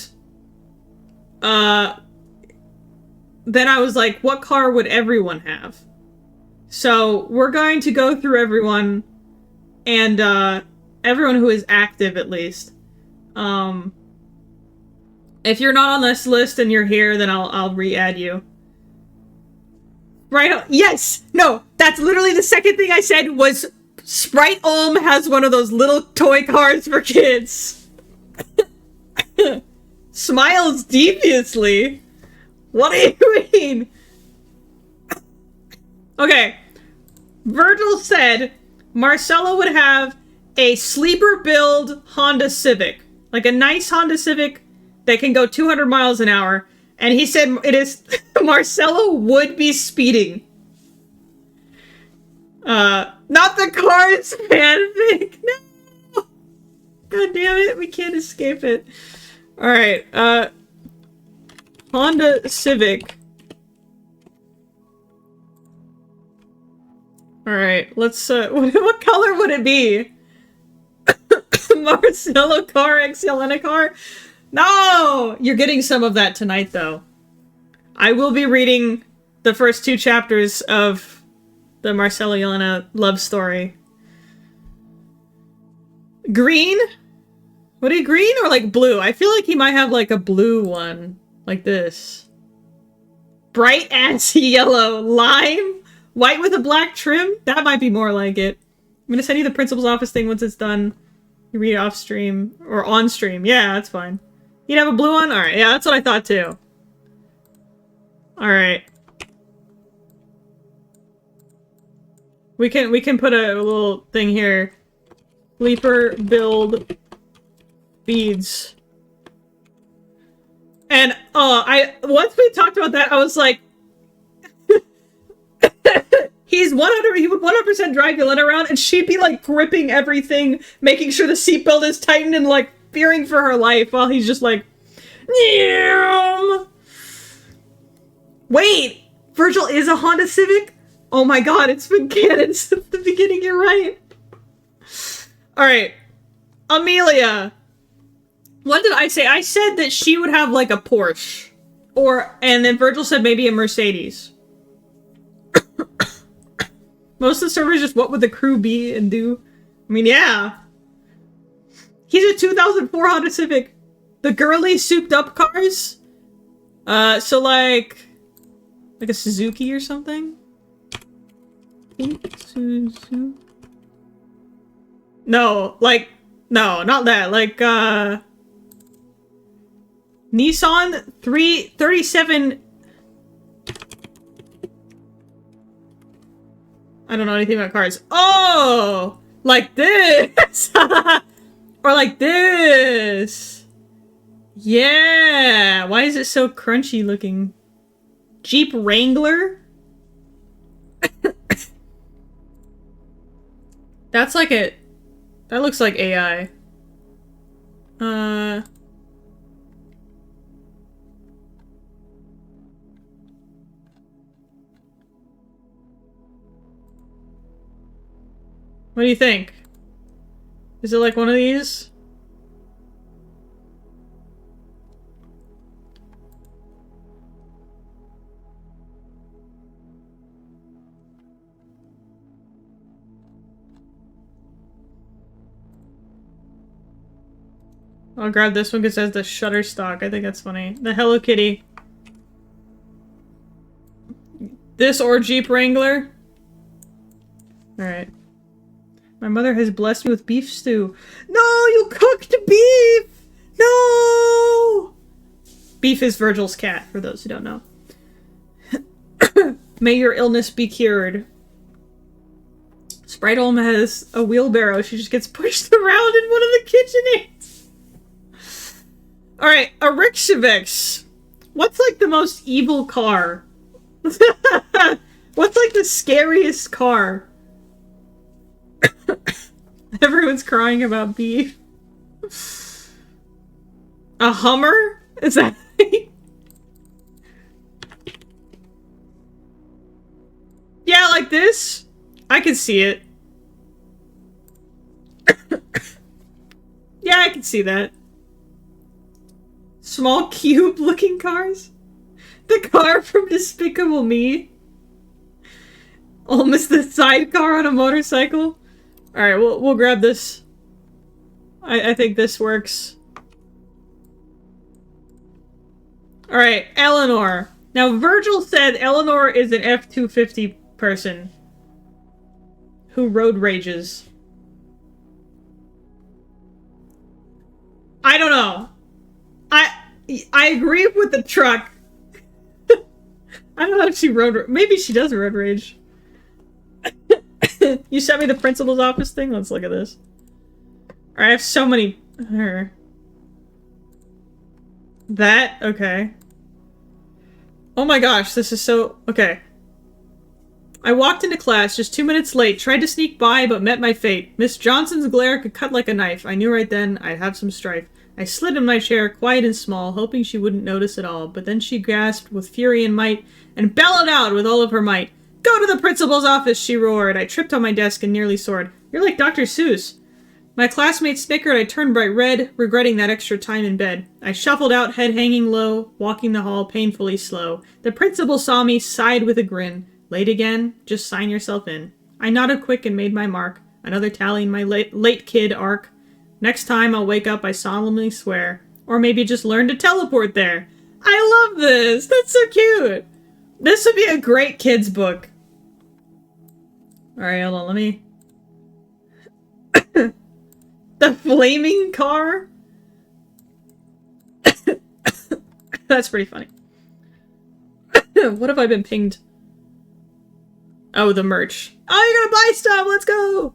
then I was like, what car would everyone have? So, we're going to go through everyone, and, everyone who is active, at least. If you're not on this list and you're here, then I'll re-add you. Right? Yes! No! That's literally the second thing I said was Sprite Ulm has one of those little toy cars for kids. Smiles deviously. What do you mean? Okay. Virgil said Marcelo would have a sleeper build Honda Civic. Like a nice Honda Civic that can go 200 miles an hour. And he said it is Marcelo would be speeding. Not the Cars fanfic. No. God damn it, we can't escape it. Alright, Honda Civic. Alright, let's, what color would it be? Marcelo car, Yelena car? No! You're getting some of that tonight, though. I will be reading the first 2 chapters of the Marcelo Yelena love story. Green? Would he green or like blue? I feel like he might have like a blue one. Like this. Bright ass yellow. Lime? White with a black trim? That might be more like it. I'm gonna send you the principal's office thing once it's done. You read it off stream. Or on stream. Yeah, that's fine. You'd have a blue one? Alright, yeah, that's what I thought too. Alright. We can put a little thing here. Sleeper build feeds. And once we talked about that, I was like he would 100% drive Yelena around and she'd be like gripping everything, making sure the seatbelt is tightened and like fearing for her life while he's just like Nyam! Wait! Virgil is a Honda Civic? Oh my god, it's been canon since the beginning, you're right. Alright. Amelia. What did I say? I said that she would have like a Porsche. And then Virgil said maybe a Mercedes. Most of the servers just what would the crew be and do? I mean, yeah. He's a 2004 Honda Civic. The girly souped up cars? So like a Suzuki or something? No, like, no, not that. Like, Nissan 337. I don't know anything about cars. Oh! Like this! Or like this! Yeah! Why is it so crunchy looking? Jeep Wrangler? That's like it. That looks like AI. Uh... What do you think? Is it like one of these? I'll grab this one because it has the Shutterstock. I think that's funny. The Hello Kitty. This or Jeep Wrangler? Alright. My mother has blessed me with beef stew. No, you cooked beef! No! Beef is Virgil's cat, for those who don't know. May your illness be cured. Sprite Olma has a wheelbarrow. She just gets pushed around in one of the KitchenAids. Alright, a Rikshavix. What's like the most evil car? What's like the scariest car? Everyone's crying about beef. A Hummer? Is that... Yeah, like this? I can see it. Yeah, I can see that. Small cube-looking cars? The car from Despicable Me? Almost the sidecar on a motorcycle? Alright, we'll grab this. I think this works. Alright, Eleanor. Now, Virgil said Eleanor is an F-250 person who road rages. I don't know. I agree with the truck. I don't know if she maybe she does road rage. You sent me the principal's office thing? Let's look at this. I have so many... That? Okay. Oh my gosh, this is so... Okay. I walked into class just 2 minutes late, tried to sneak by, but met my fate. Miss Johnson's glare could cut like a knife. I knew right then I'd have some strife. I slid in my chair, quiet and small, hoping she wouldn't notice at all, but then she gasped with fury and might, and bellowed out with all of her might. Go to the principal's office, she roared. I tripped on my desk and nearly soared. You're like Dr. Seuss. My classmates snickered. I turned bright red, regretting that extra time in bed. I shuffled out, head hanging low, walking the hall painfully slow. The principal saw me, sighed with a grin. Late again? Just sign yourself in. I nodded quick and made my mark. Another tally in my late kid arc. Next time I'll wake up, I solemnly swear. Or maybe just learn to teleport there. I love this! That's so cute! This would be a great kid's book. Alright, hold on, let me... The flaming car? That's pretty funny. What have I been pinged? Oh, the merch. Oh, you're gonna buy stuff! Let's go!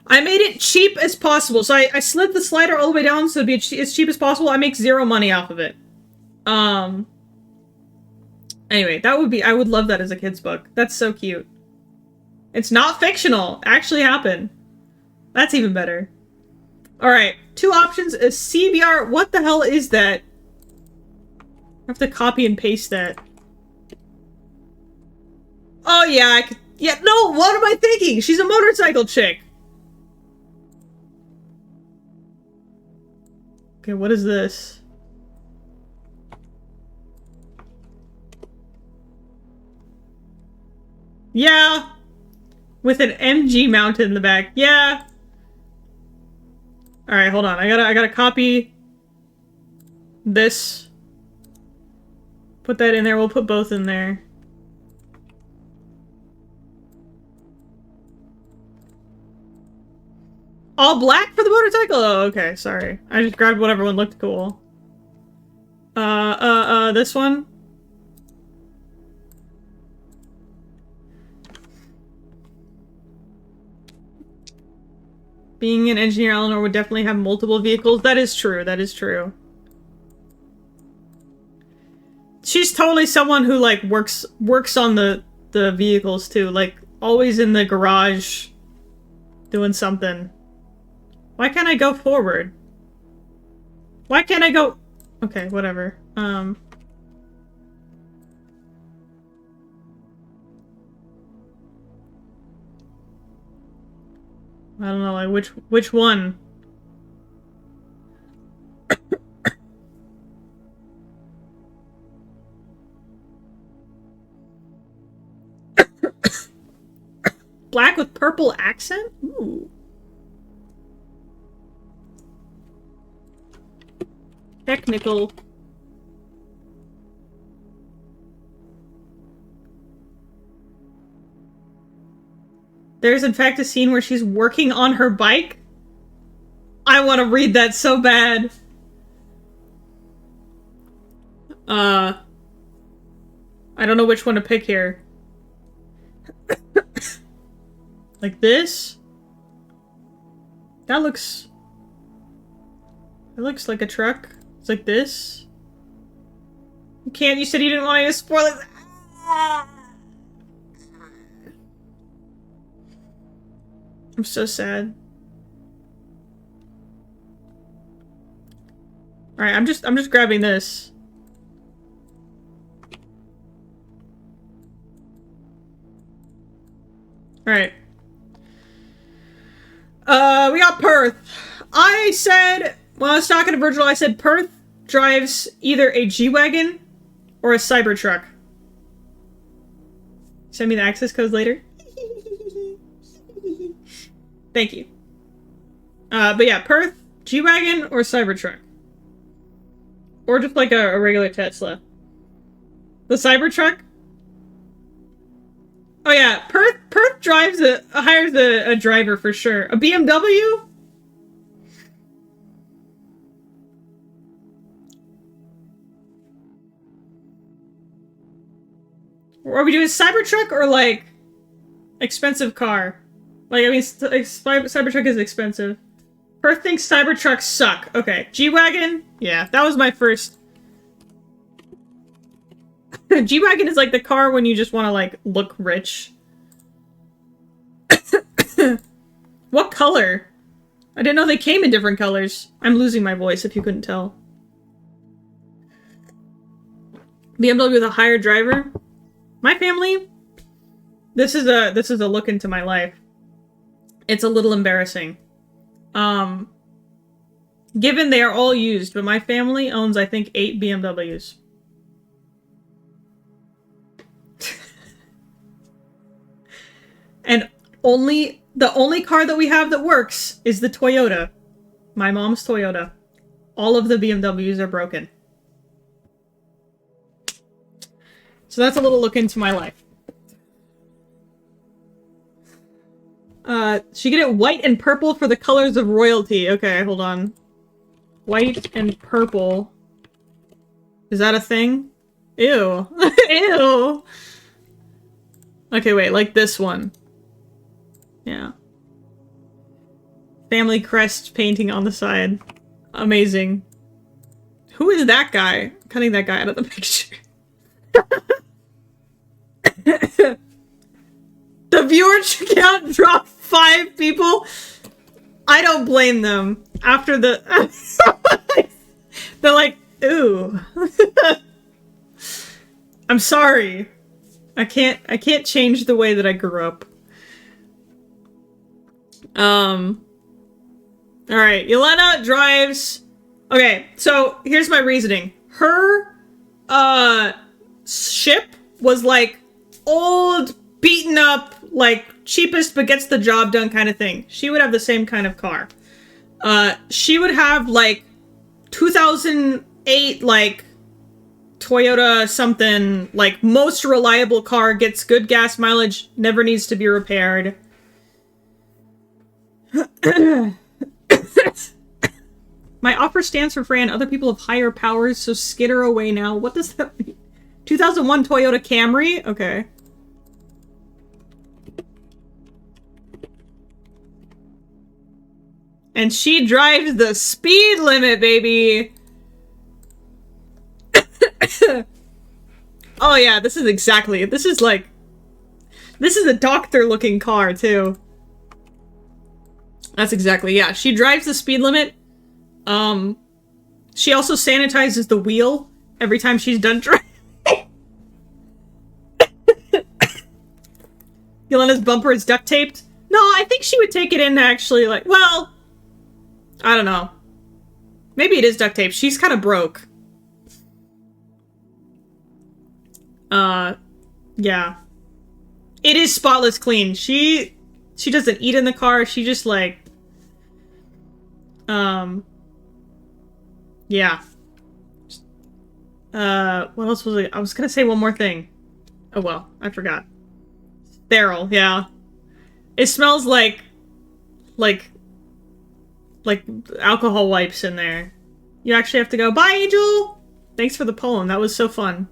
I made it cheap as possible. So I slid the slider all the way down so it'd be as cheap as possible. I make 0 money off of it. Anyway, that would be... I would love that as a kid's book. That's so cute. It's not fictional. Actually happened. That's even better. Alright, 2 options. A CBR... What the hell is that? I have to copy and paste that. Oh yeah, I could... Yeah, no, what am I thinking? She's a motorcycle chick. Okay, what is this? Yeah! With an MG mounted in the back. Yeah! Alright, hold on. I gotta copy this. Put that in there. We'll put both in there. All black for the motorcycle? Oh, okay, sorry. I just grabbed whatever one looked cool. This one? Being an engineer, Eleanor would definitely have multiple vehicles. That is true, that is true. She's totally someone who, like, works on the vehicles, too. Like, always in the garage doing something. Why can't I go forward? Why can't I go? Okay, whatever. I don't know, like which one? Black with purple accent? Ooh. Technical. There's in fact a scene where she's working on her bike. I want to read that so bad. I don't know which one to pick here. Like this? That looks... It looks like a truck. It's like this. You can't, you said you didn't want to spoil it. I'm so sad. Alright, I'm just grabbing this. Alright. We got Perth. I said, when I was talking to Virgil, I said Perth drives either a G-Wagon or a Cybertruck. Send me the access codes later. Thank you. But yeah, Perth, G-Wagon, or Cybertruck. Or just like a regular Tesla. The Cybertruck? Oh yeah, Perth drives hires a driver for sure. A BMW? Are we doing Cybertruck or like expensive car? Like, I mean, Cybertruck is expensive. Perth thinks Cybertrucks suck. Okay, G-Wagon? Yeah, that was my first. G-Wagon is like the car when you just want to, like, look rich. What color? I didn't know they came in different colors. I'm losing my voice if you couldn't tell. BMW with a higher driver? My family? This is a look into my life. It's a little embarrassing. Given they are all used, but my family owns, I think, 8 BMWs. And the only car that we have that works is the Toyota. My mom's Toyota. All of the BMWs are broken. So that's a little look into my life. She get it white and purple for the colors of royalty. Okay, hold on. White and purple. Is that a thing? Ew. Ew. Okay, wait, like this one. Yeah. Family crest painting on the side. Amazing. Who is that guy? Cutting that guy out of the picture. The viewership count dropped 5 people. I don't blame them. After the they're like, ooh. I'm sorry. I can't change the way that I grew up. Alright, Yelena drives. Okay, so here's my reasoning. Her ship was like old, beaten up, like cheapest but gets the job done kind of thing. She would have the same kind of car. She would have like 2008 like Toyota something, like most reliable car, gets good gas mileage, never needs to be repaired. My offer stands for Fran. Other people have higher powers, so skitter away now. What does that mean? 2001 Toyota Camry? Okay. And she drives the speed limit, baby! Oh yeah, this is exactly... This is like... This is a doctor-looking car, too. That's exactly... Yeah, she drives the speed limit. She also sanitizes the wheel every time she's done driving. Yelena's bumper is duct taped. No, I think she would take it in to actually, like, well, I don't know. Maybe it is duct tape. She's kind of broke. Yeah. It is spotless clean. She doesn't eat in the car. She just, like, yeah. What else was I was gonna say one more thing. Oh well, I forgot. Sterile, yeah. It smells like alcohol wipes in there. You actually have to go, bye, Angel! Thanks for the poem, that was so fun.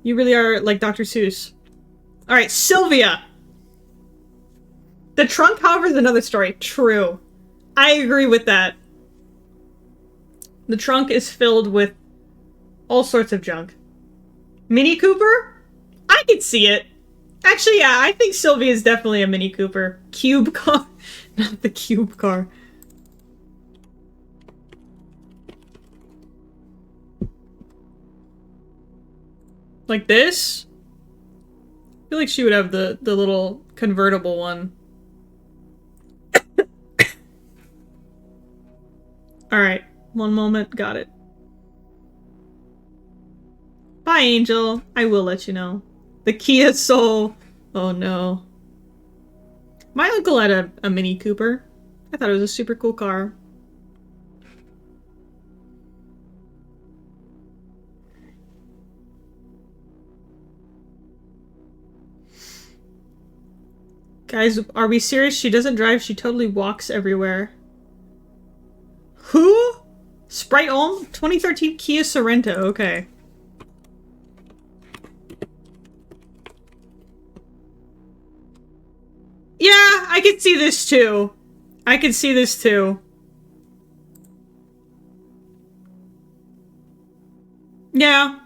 You really are like Dr. Seuss. Alright, Sylvia! The trunk, however, is another story. True. I agree with that. The trunk is filled with all sorts of junk. Mini Cooper? I could see it. Actually, yeah, I think Sylvia is definitely a Mini Cooper. Cube car. Not the cube car. Like this? I feel like she would have the little convertible one. Alright, one moment, got it. Bye, Angel. I will let you know. The Kia Soul. Oh no. My uncle had a Mini Cooper. I thought it was a super cool car. Guys, are we serious? She doesn't drive, she totally walks everywhere. Who? Sprite Ulm? 2013 Kia Sorento, okay. Yeah, I can see this too. I can see this too. Yeah.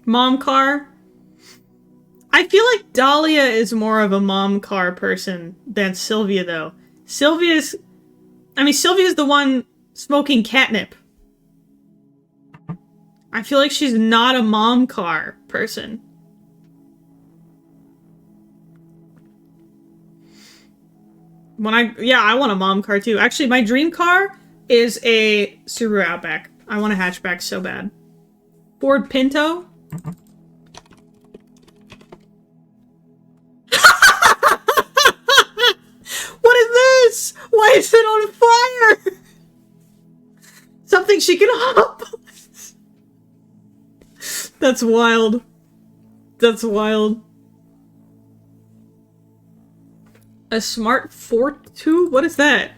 Mom car. I feel like Dahlia is more of a mom car person than Sylvia, though. Sylvia's the one smoking catnip. I feel like she's not a mom car person. I want a mom car too. Actually, my dream car is a Subaru Outback. I want a hatchback so bad. Ford Pinto? What is this? Why is it on fire? Something she can hop. That's wild. That's wild. A smart Fortwo? What is that?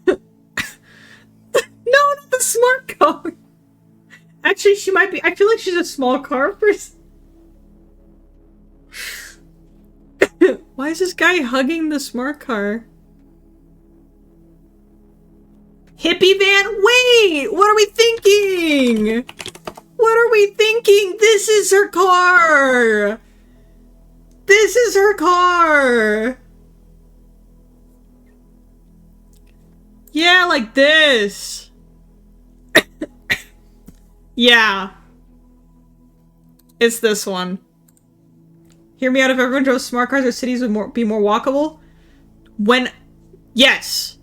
No, not the smart car. Actually, she might be. I feel like she's a small car person. Why is this guy hugging the smart car? Hippie van? Wait! What are we thinking? What are we thinking? This is her car! This is her car! Yeah, like this. Yeah. It's this one. Hear me out, if everyone drove smart cars, our cities would be more walkable. Yes.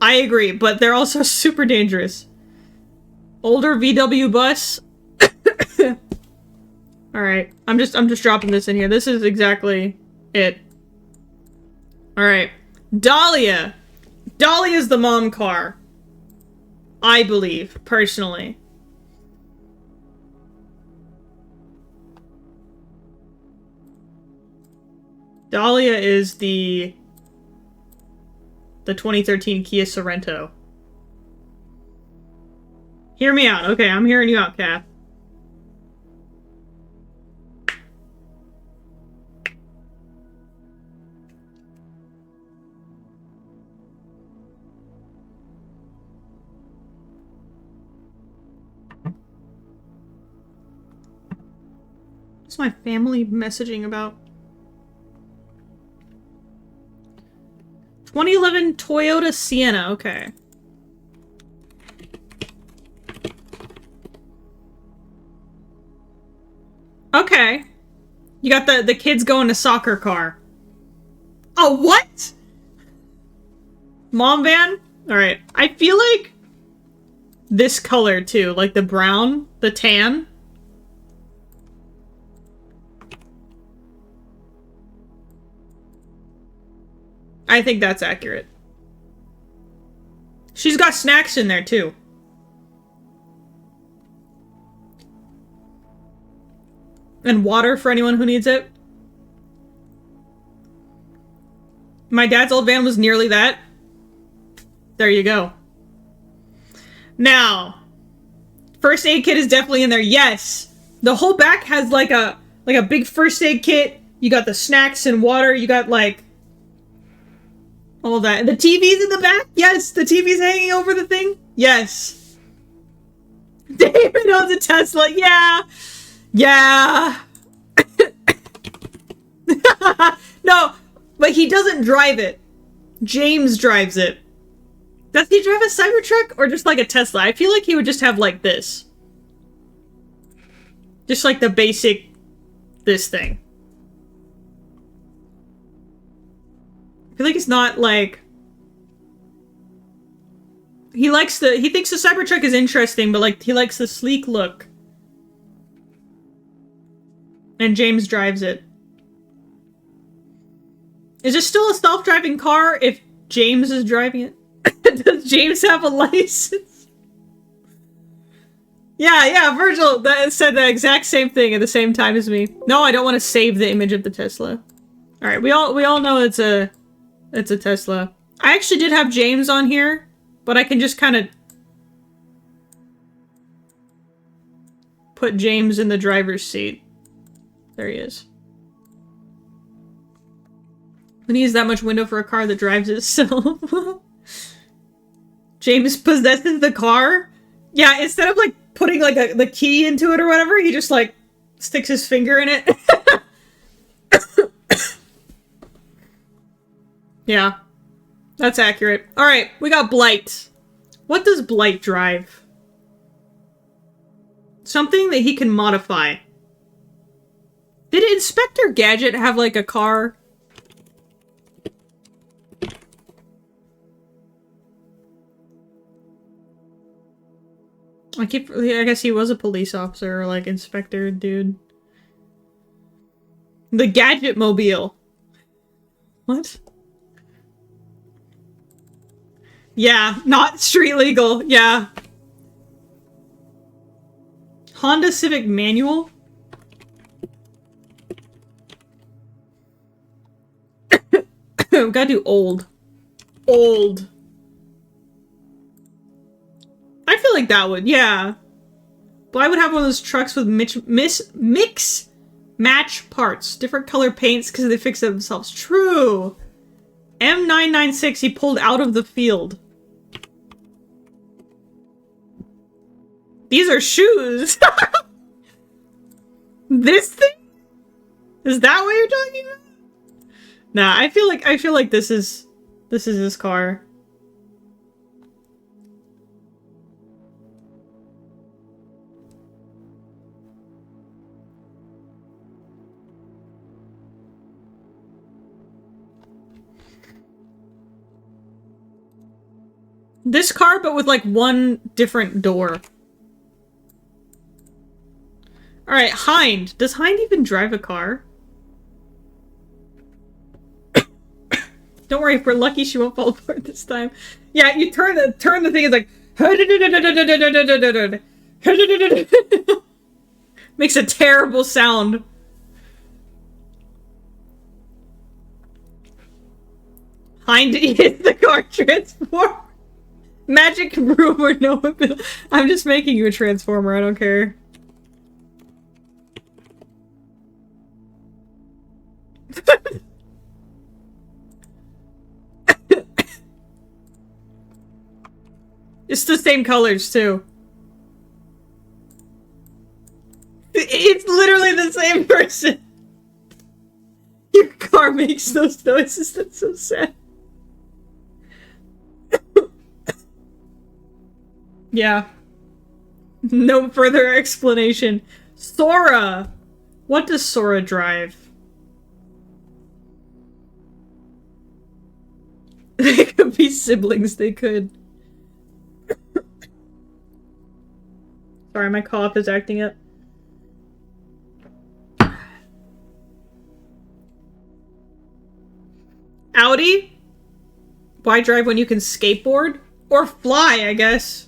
I agree, but they're also super dangerous. Older VW bus. Alright, I'm just dropping this in here. This is exactly it. Alright. Dahlia! Dahlia's the mom car. I believe, personally. Dahlia is the 2013 Kia Sorento. Hear me out. Okay, I'm hearing you out, Kath. What's my family messaging about? 2011 Toyota Sienna, okay. Okay. You got the kids going to soccer car. Oh, what? Mom van? Alright. I feel like this color, too. Like the brown, the tan. I think that's accurate. She's got snacks in there, too. And water for anyone who needs it. My dad's old van was nearly that. There you go. Now, first aid kit is definitely in there. Yes. The whole back has like a big first aid kit. You got the snacks and water. You got like all that. And the TV's in the back. Yes. The TV's hanging over the thing. Yes. David owns a Tesla. Yeah. Yeah. No, but he doesn't drive it. James drives it. Does he drive a Cybertruck or just like a Tesla? I feel like he would just have like this. Just like the basic this thing. I feel like it's not like he thinks the Cybertruck is interesting, but like he likes the sleek look. And James drives it. Is it still a self-driving car if James is driving it? Does James have a license? Yeah, Virgil said the exact same thing at the same time as me. No, I don't want to save the image of the Tesla. Alright, we all know it's a Tesla. I actually did have James on here, but I can just kind of put James in the driver's seat. There he is. When he has that much window for a car that drives itself. James possesses the car? Yeah, instead of like putting like the key into it or whatever, he just like sticks his finger in it. Yeah. That's accurate. Alright, we got Blight. What does Blight drive? Something that he can modify. Did Inspector Gadget have like a car? I guess he was a police officer or like inspector dude. The Gadget Mobile. What? Yeah, not street legal. Yeah. Honda Civic manual? Gotta do old. Old. I feel like that would, yeah. But I would have one of those trucks with mix match parts. Different color paints because they fix it themselves. True. M996 he pulled out of the field. These are shoes. This thing? Is that what you're talking about? Nah, I feel like this is his car. This car, but with like one different door. Alright, Hind. Does Hind even drive a car? Don't worry, if we're lucky she won't fall apart this time. Yeah, you turn the thing, it's like... Makes a terrible sound. Hind is the car transform. Magic room or no ability. I'm just making you a transformer, I don't care. It's the same colors, too. It's literally the same person. Your car makes those noises, that's so sad. Yeah. No further explanation. Sora! What does Sora drive? They could be siblings, they could. Sorry, my cough is acting up. Audi? Why drive when you can skateboard? Or fly, I guess.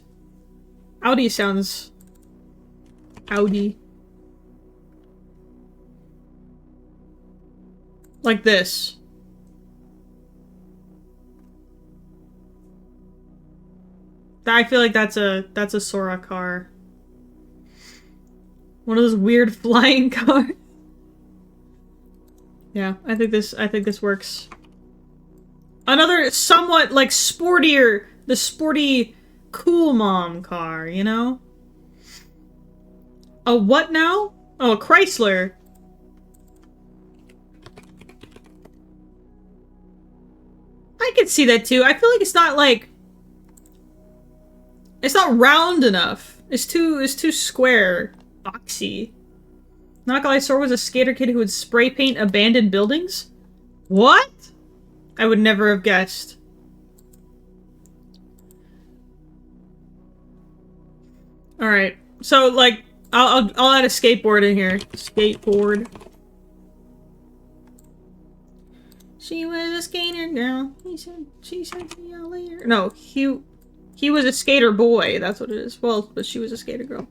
Audi sounds... Audi. Like this. I feel like that's a Sora car. One of those weird flying cars. Yeah, I think this works. Another somewhat like sportier, the sporty cool mom car, you know? A what now? Oh, a Chrysler. I could see that too. I feel like it's not like... It's not round enough. It's too square. Boxy. Not gonna lie, Sora was a skater kid who would spray paint abandoned buildings? What? I would never have guessed. Alright. So, like, I'll add a skateboard in here. Skateboard. She was a skater girl. She said see you later. No, he was a skater boy. That's what it is. Well, but she was a skater girl.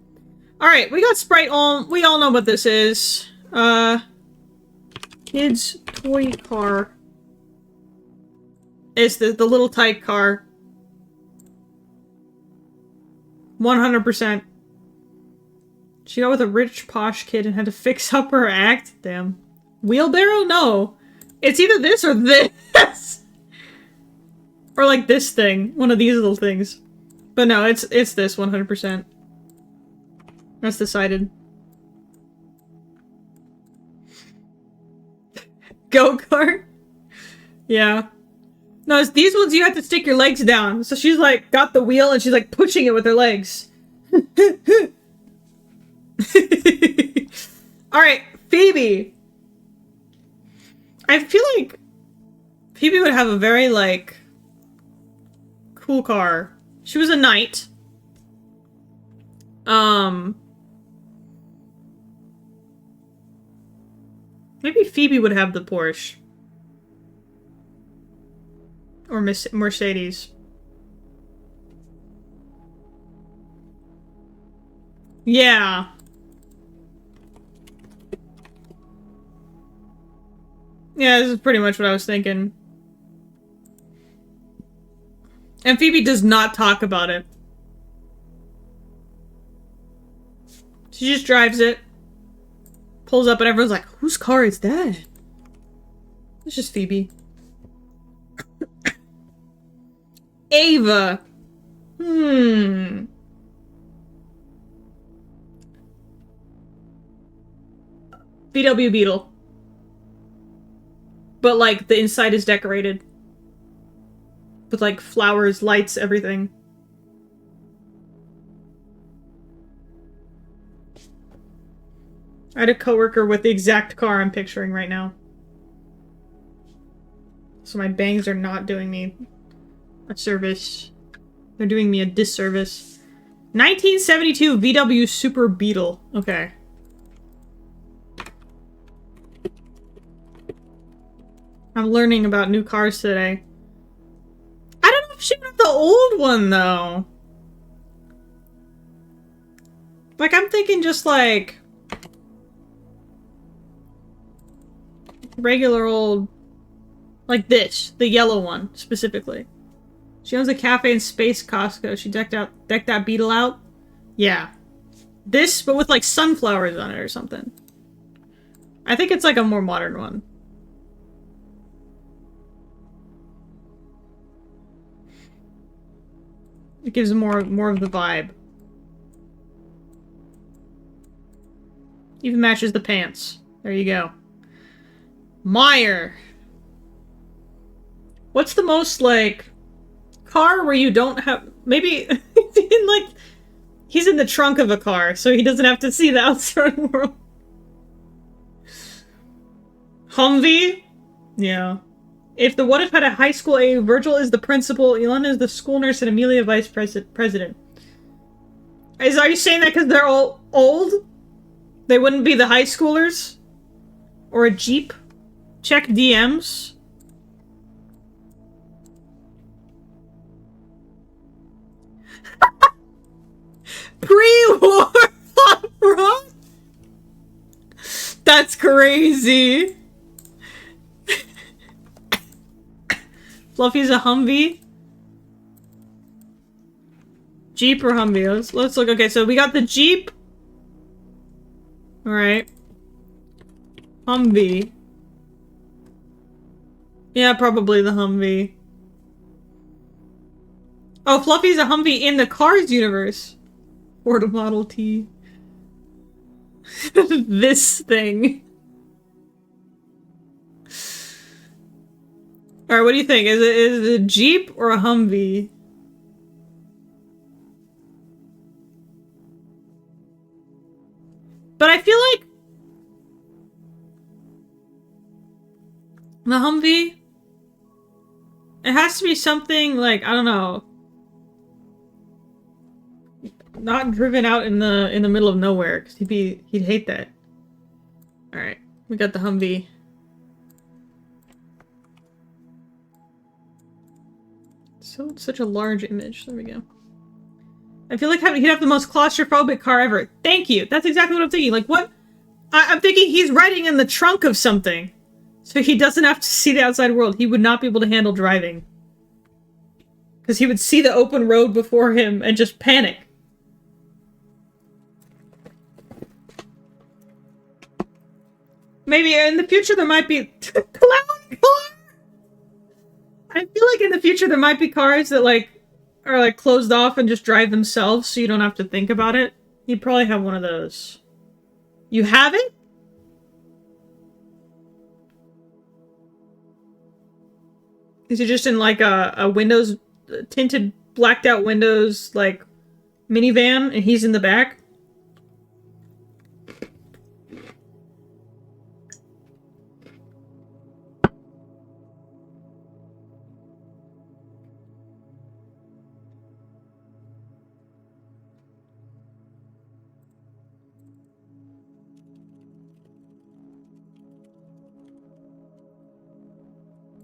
Alright, we got Sprite on. We all know what this is. Kid's toy car. It's the little tyke car. 100%. She got with a rich, posh kid and had to fix up her act. Damn. Wheelbarrow? No. It's either this or this! Or like this thing. One of these little things. But no, it's this 100%. That's decided. Go-kart? Yeah. No, it's these ones you have to stick your legs down. So she's like, got the wheel and she's like pushing it with her legs. Alright, Phoebe. I feel like Phoebe would have a very, like, cool car. She was a knight. Maybe Phoebe would have the Porsche. Or Mercedes. Yeah. Yeah, this is pretty much what I was thinking. And Phoebe does not talk about it. She just drives it. Pulls up and everyone's like, whose car is that? It's just Phoebe. Ava. VW Beetle. But, like, the inside is decorated. With, like, flowers, lights, everything. I had a coworker with the exact car I'm picturing right now. So my bangs are not doing me a service. They're doing me a disservice. 1972 VW Super Beetle. Okay. I'm learning about new cars today. I don't know if she would have the old one, though. Like, I'm thinking just, like... regular old... like this. The yellow one, specifically. She owns a cafe in Space Costco. She decked that Beetle out? Yeah. This, but with, like, sunflowers on it or something. I think it's, like, a more modern one. It gives more of the vibe. Even matches the pants. There you go. Meyer. What's the most, like, car where you don't have... maybe in, like, He's in the trunk of a car, so he doesn't have to see the outside world. Humvee? Yeah. If the What If had a high school A, Virgil is the principal, Elena is the school nurse, and Amelia vice president. Are you saying that because they're all old? They wouldn't be the high schoolers? Or a Jeep? Check DMs. Pre-war opera? That's crazy. Fluffy's a Humvee? Jeep or Humvee? Let's look. Okay, so we got the Jeep. Alright. Humvee. Yeah, probably the Humvee. Oh, Fluffy's a Humvee in the Cars universe. Ford Model T. This thing. Alright, what do you think? Is it a Jeep or a Humvee? But I feel like the Humvee, it has to be something like, I don't know, not driven out in the middle of nowhere, because he'd hate that. All right, we got the Humvee. So it's such a large image. There we go. I feel like he'd have the most claustrophobic car ever. Thank you. That's exactly what I'm thinking. Like, what? I'm thinking he's riding in the trunk of something. So he doesn't have to see the outside world. He would not be able to handle driving. Because he would see the open road before him and just panic. Maybe in the future there might be... Clown car! I feel like in the future there might be cars that, like, are, like, closed off and just drive themselves so you don't have to think about it. You'd probably have one of those. You have it? Is it just in, like, a windows... tinted, blacked out windows, like, minivan, and he's in the back?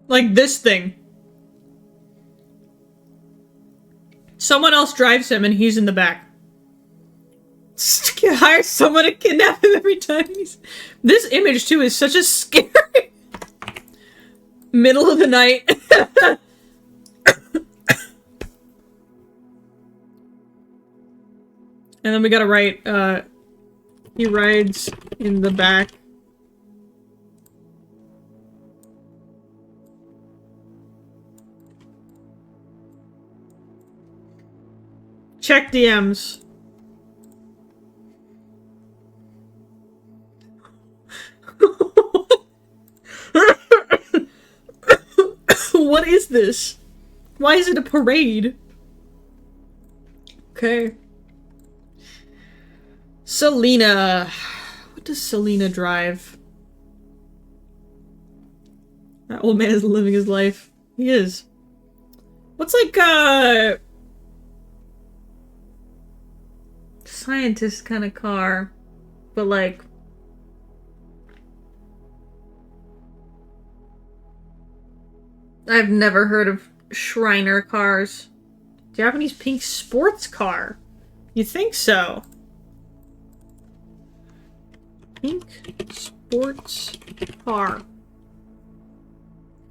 Like this thing. Someone else drives him and he's in the back. Hire someone to kidnap him every time he's... This image, too, is such a scary... Middle of the night. And then we gotta write, he rides in the back. Check DMs. What is this? Why is it a parade? Okay. Selena. What does Selena drive? That old man is living his life. He is. What's like, scientist kind of car, but like I've never heard of Shriner cars. Japanese pink sports car. You think so? Pink sports car.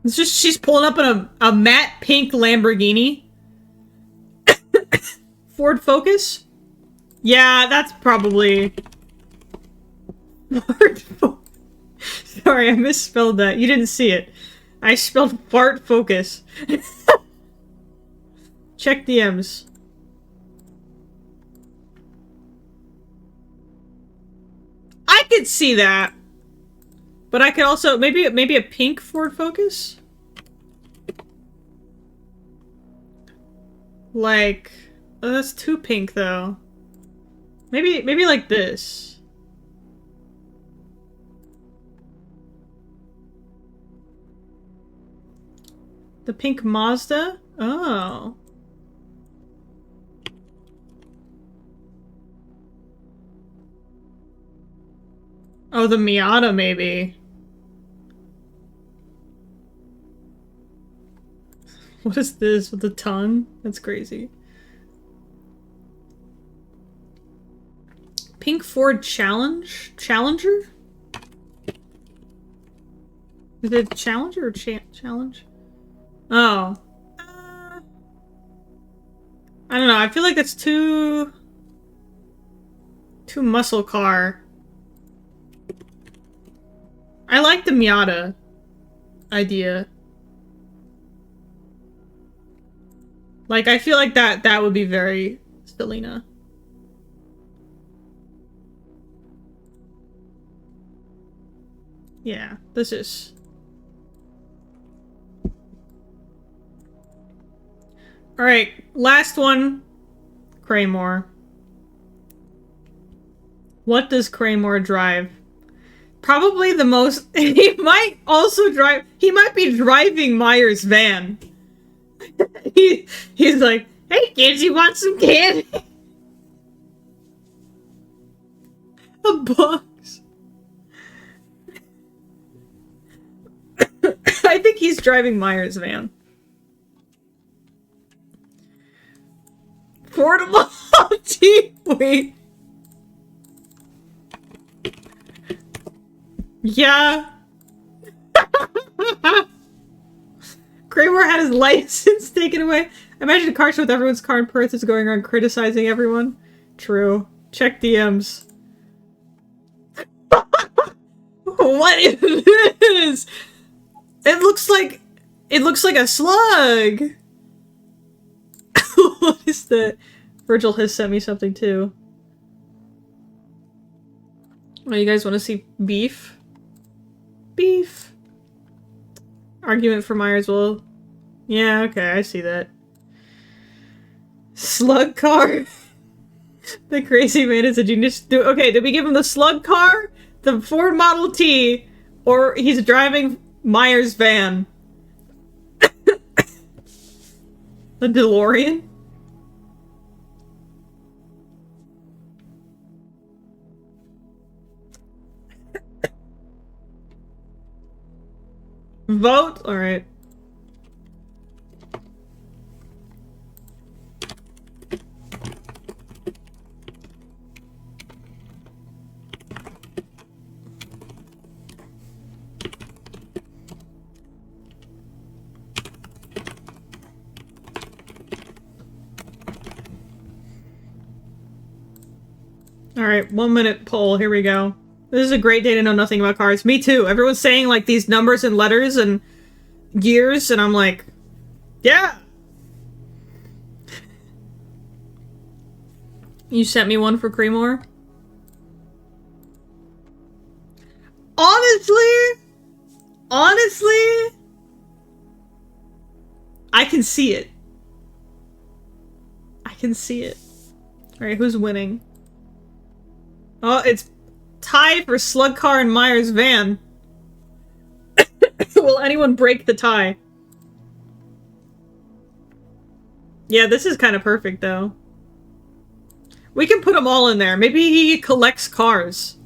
It's just she's pulling up in a matte pink Lamborghini. Ford Focus? Yeah, that's probably... Sorry, I misspelled that. You didn't see it. I spelled Fart Focus. Check DMs. I could see that. But I could also... Maybe a pink Ford Focus? Like... Oh, that's too pink, though. Maybe like this. The pink Mazda? Oh. Oh, the Miata, maybe. What is this with the tongue? That's crazy. Pink Ford Challenger? Is it Challenger or Challenge? Oh. I don't know. I feel like that's too muscle car. I like the Miata idea. Like, I feel like that would be very Selena. Yeah, this is... Alright, last one. Kraymore. What does Kraymore drive? Probably the most... He might also drive... He might be driving Myers' van. He's like, hey kids, you want some candy? A box. I think he's driving Myers' van. Portable tea. Wait. Yeah. Kramer had his license taken away. Imagine a car show with everyone's car in Perth is going around criticizing everyone. True. Check DMs. What is this? It looks like a slug. What is that? Virgil has sent me something too. Oh, you guys want to see beef? Beef. Argument for Myers will. Yeah, okay, I see that. Slug car. The crazy man is a genius. Okay, did we give him the slug car, the Ford Model T, or he's driving Myers' van? The DeLorean? Vote? Alright. Alright, 1 minute poll. Here we go. This is a great day to know nothing about cars. Me too. Everyone's saying like these numbers and letters and years, and I'm like, yeah. You sent me one for Kraymore? Honestly, I can see it. I can see it. Alright, who's winning? Oh, it's tie for Slug Car and Myers' van. Will anyone break the tie? Yeah, this is kind of perfect, though. We can put them all in there. Maybe he collects cars.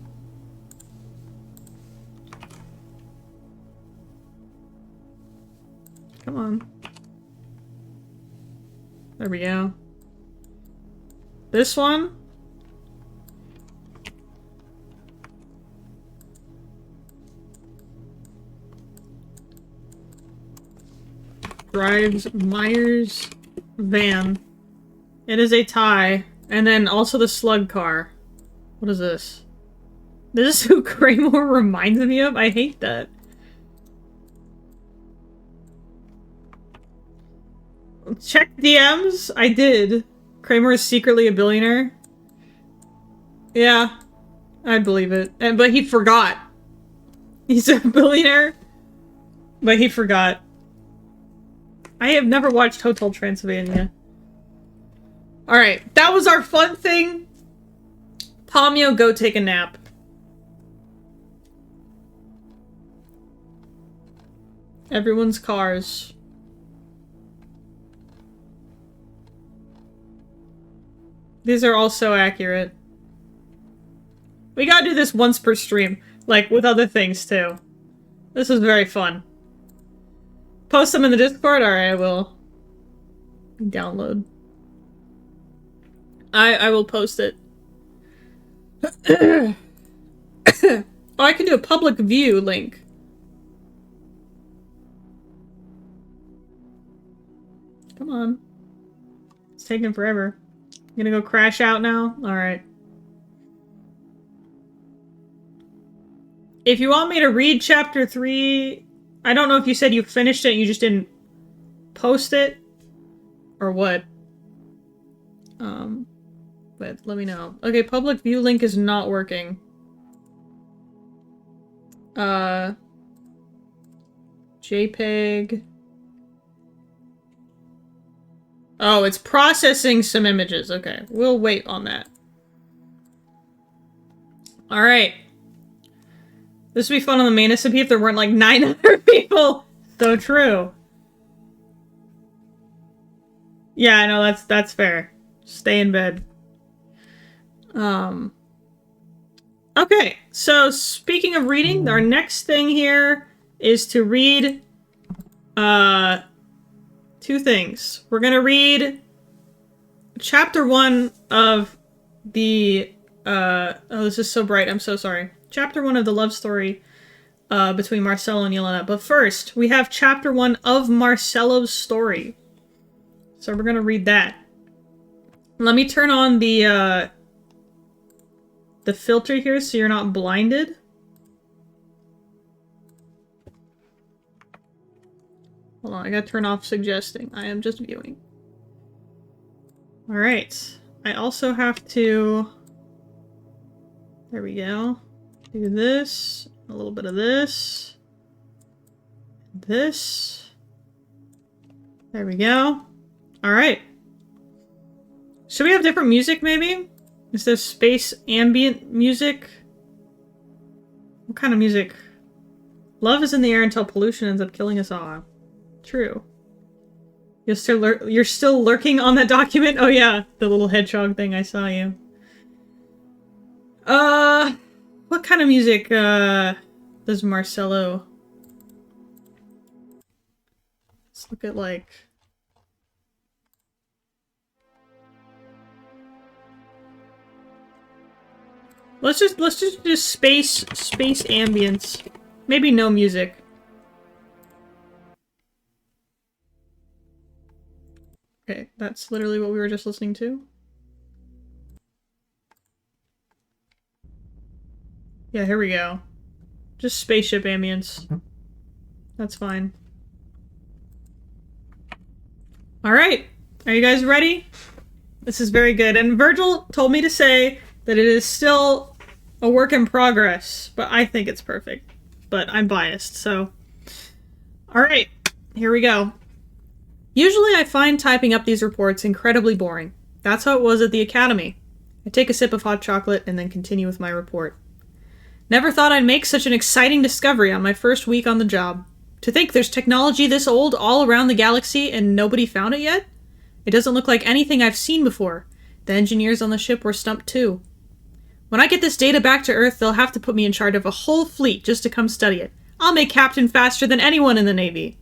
Come on. There we go. This one? Drives Myers' van. It is a tie. And then also the slug car. What is this? This is who Kraymore reminds me of? I hate that. Check DMs? I did. Kramer is secretly a billionaire? Yeah. I believe it. But he forgot. He's a billionaire, but he forgot. I have never watched Hotel Transylvania. Alright, that was our fun thing. Palmio, go take a nap. Everyone's cars. These are all so accurate. We gotta do this once per stream, like with other things too. This is very fun. Post them in the Discord? Alright, I will. Download. I will post it. Oh, I can do a public view link. Come on. It's taking forever. You gonna go crash out now? Alright. If you want me to read chapter 3, I don't know if you said you finished it and you just didn't post it, or what. But let me know. Okay, public view link is not working. JPEG. Oh, it's processing some images. Okay, we'll wait on that. Alright. This would be fun on the main SMP if there weren't like 900 people. So true. Yeah, I know, that's fair. Stay in bed. Okay, so speaking of reading, our next thing here is to read, 2 things. We're gonna read chapter 1 of the, oh, this is so bright, I'm so sorry. Chapter 1 of the love story, between Marcello and Yelena. But first, we have chapter 1 of Marcello's story. So we're gonna read that. Let me turn on the filter here so you're not blinded. Hold on, I gotta turn off suggesting. I am just viewing. Alright. I also have to... There we go. Do this. A little bit of this. This. There we go. Alright. Should we have different music, maybe? Is there space ambient music? What kind of music? Love is in the air until pollution ends up killing us all. True. You're still lurking on that document? Oh yeah, the little hedgehog thing, I saw you. What kind of music, does Marcello... Let's look at, like... Let's just do space ambience. Maybe no music. Okay, that's literally what we were just listening to. Yeah, here we go. Just spaceship ambience. That's fine. Alright, are you guys ready? This is very good. And Virgil told me to say that it is still a work in progress, but I think it's perfect. But I'm biased, so... Alright, here we go. Usually I find typing up these reports incredibly boring. That's how it was at the Academy. I take a sip of hot chocolate and then continue with my report. Never thought I'd make such an exciting discovery on my first week on the job. To think there's technology this old all around the galaxy and nobody found it yet? It doesn't look like anything I've seen before. The engineers on the ship were stumped too. When I get this data back to Earth, they'll have to put me in charge of a whole fleet just to come study it. I'll make captain faster than anyone in the Navy.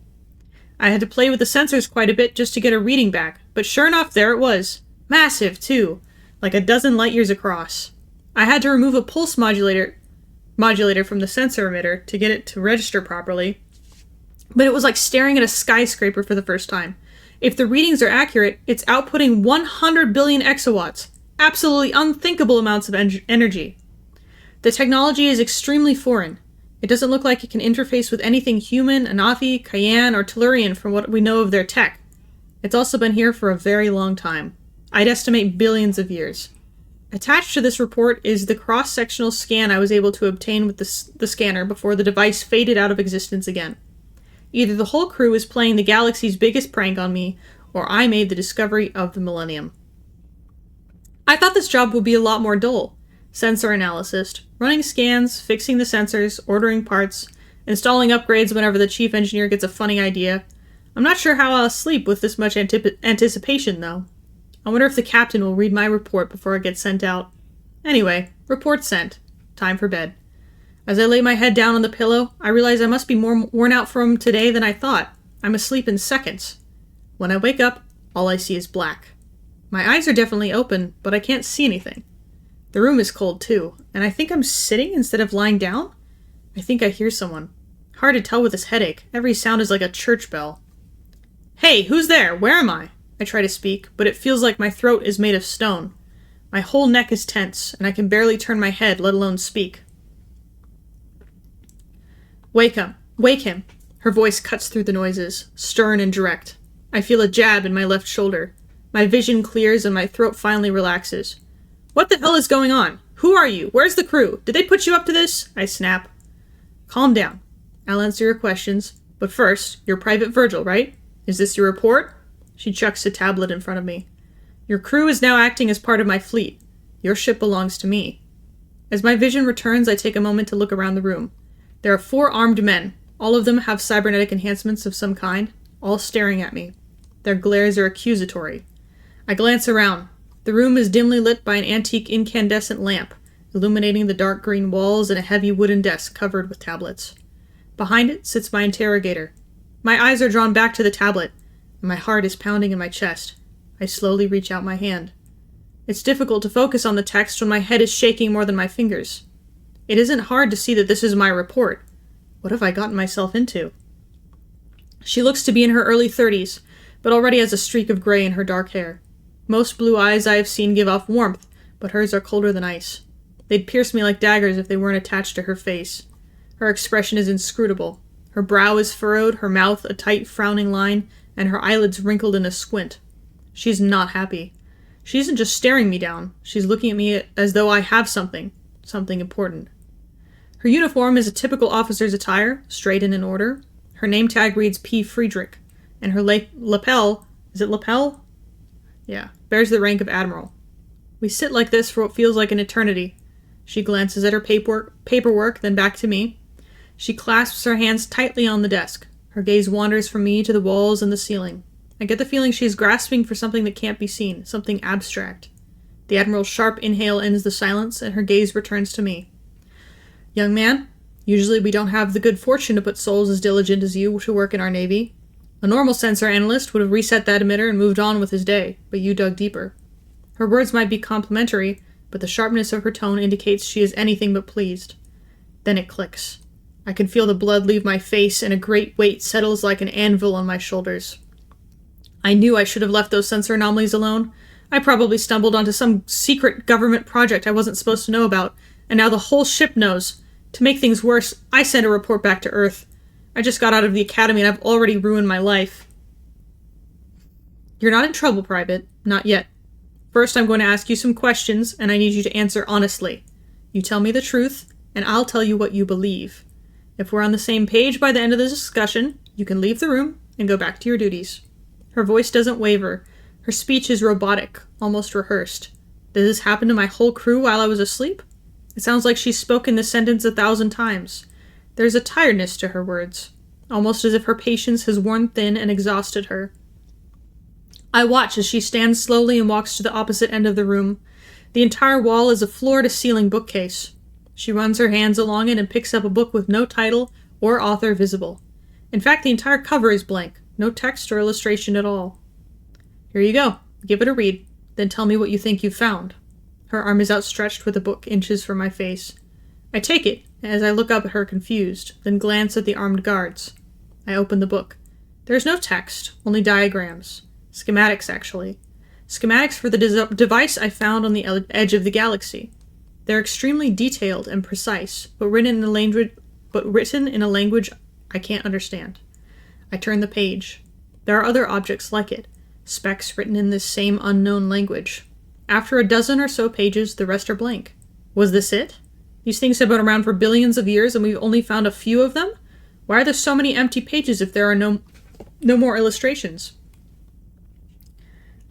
I had to play with the sensors quite a bit just to get a reading back, but sure enough, there it was. Massive, too. Like a dozen light years across. I had to remove a pulse modulator from the sensor emitter to get it to register properly, but it was like staring at a skyscraper for the first time. If the readings are accurate, it's outputting 100 billion exawatts. Absolutely unthinkable amounts of energy. The technology is extremely foreign. It doesn't look like it can interface with anything human, Anathi, Cayenne, or Tellurian from what we know of their tech. It's also been here for a very long time. I'd estimate billions of years. Attached to this report is the cross-sectional scan I was able to obtain with the scanner before the device faded out of existence again. Either the whole crew is playing the galaxy's biggest prank on me, or I made the discovery of the millennium. I thought this job would be a lot more dull. Sensor analyst. Running scans, fixing the sensors, ordering parts, installing upgrades whenever the chief engineer gets a funny idea. I'm not sure how I'll sleep with this much anticipation, though. I wonder if the captain will read my report before it gets sent out. Anyway, report sent. Time for bed. As I lay my head down on the pillow, I realize I must be more worn out from today than I thought. I'm asleep in seconds. When I wake up, all I see is black. My eyes are definitely open, but I can't see anything. The room is cold too, and I think I'm sitting instead of lying down? I think I hear someone. Hard to tell with this headache. Every sound is like a church bell. Hey, who's there? Where am I? I try to speak, but it feels like my throat is made of stone. My whole neck is tense, and I can barely turn my head, let alone speak. Wake him. Wake him. Her voice cuts through the noises, stern and direct. I feel a jab in my left shoulder. My vision clears and my throat finally relaxes. What the hell is going on? Who are you? Where's the crew? Did they put you up to this? I snap. Calm down. I'll answer your questions. But first, you're Private Virgil, right? Is this your report? She chucks a tablet in front of me. Your crew is now acting as part of my fleet. Your ship belongs to me. As my vision returns, I take a moment to look around the room. There are 4 armed men. All of them have cybernetic enhancements of some kind, all staring at me. Their glares are accusatory. I glance around. The room is dimly lit by an antique incandescent lamp, illuminating the dark green walls and a heavy wooden desk covered with tablets. Behind it sits my interrogator. My eyes are drawn back to the tablet, and my heart is pounding in my chest. I slowly reach out my hand. It's difficult to focus on the text when my head is shaking more than my fingers. It isn't hard to see that this is my report. What have I gotten myself into? She looks to be in her early 30s, but already has a streak of gray in her dark hair. Most blue eyes I have seen give off warmth, but hers are colder than ice. They'd pierce me like daggers if they weren't attached to her face. Her expression is inscrutable. Her brow is furrowed, her mouth a tight frowning line, and her eyelids wrinkled in a squint. She's not happy. She isn't just staring me down. She's looking at me as though I have something important. Her uniform is a typical officer's attire, straight and in order. Her name tag reads P. Friedrich, and her lapel, is it lapel? Yeah, bears the rank of admiral. We sit like this for what feels like an eternity. She glances at her paperwork, then back to me. She clasps her hands tightly on the desk. Her gaze wanders from me to the walls and the ceiling. I get the feeling she is grasping for something that can't be seen, something abstract. The admiral's sharp inhale ends the silence, and her gaze returns to me. Young man, usually we don't have the good fortune to put souls as diligent as you to work in our navy. A normal sensor analyst would have reset that emitter and moved on with his day, but you dug deeper. Her words might be complimentary, but the sharpness of her tone indicates she is anything but pleased. Then it clicks. I can feel the blood leave my face, and a great weight settles like an anvil on my shoulders. I knew I should have left those sensor anomalies alone. I probably stumbled onto some secret government project I wasn't supposed to know about, and now the whole ship knows. To make things worse, I sent a report back to Earth. I just got out of the academy and I've already ruined my life. You're not in trouble, Private. Not yet. First, I'm going to ask you some questions, and I need you to answer honestly. You tell me the truth, and I'll tell you what you believe. If we're on the same page by the end of the discussion, you can leave the room and go back to your duties. Her voice doesn't waver. Her speech is robotic, almost rehearsed. Did this happen to my whole crew while I was asleep? It sounds like she's spoken this sentence 1,000 times. There's a tiredness to her words, almost as if her patience has worn thin and exhausted her. I watch as she stands slowly and walks to the opposite end of the room. The entire wall is a floor-to-ceiling bookcase. She runs her hands along it and picks up a book with no title or author visible. In fact, the entire cover is blank, no text or illustration at all. Here you go. Give it a read, then tell me what you think you've found. Her arm is outstretched with the book inches from my face. I take it, as I look up at her confused, then glance at the armed guards. I open the book. There is no text, only diagrams. Schematics, actually. Schematics for the device I found on the edge of the galaxy. They're extremely detailed and precise, but written in a language I can't understand. I turn the page. There are other objects like it, specs written in this same unknown language. After a dozen or so pages, the rest are blank. Was this it? These things have been around for billions of years and we've only found a few of them? Why are there so many empty pages if there are no more illustrations?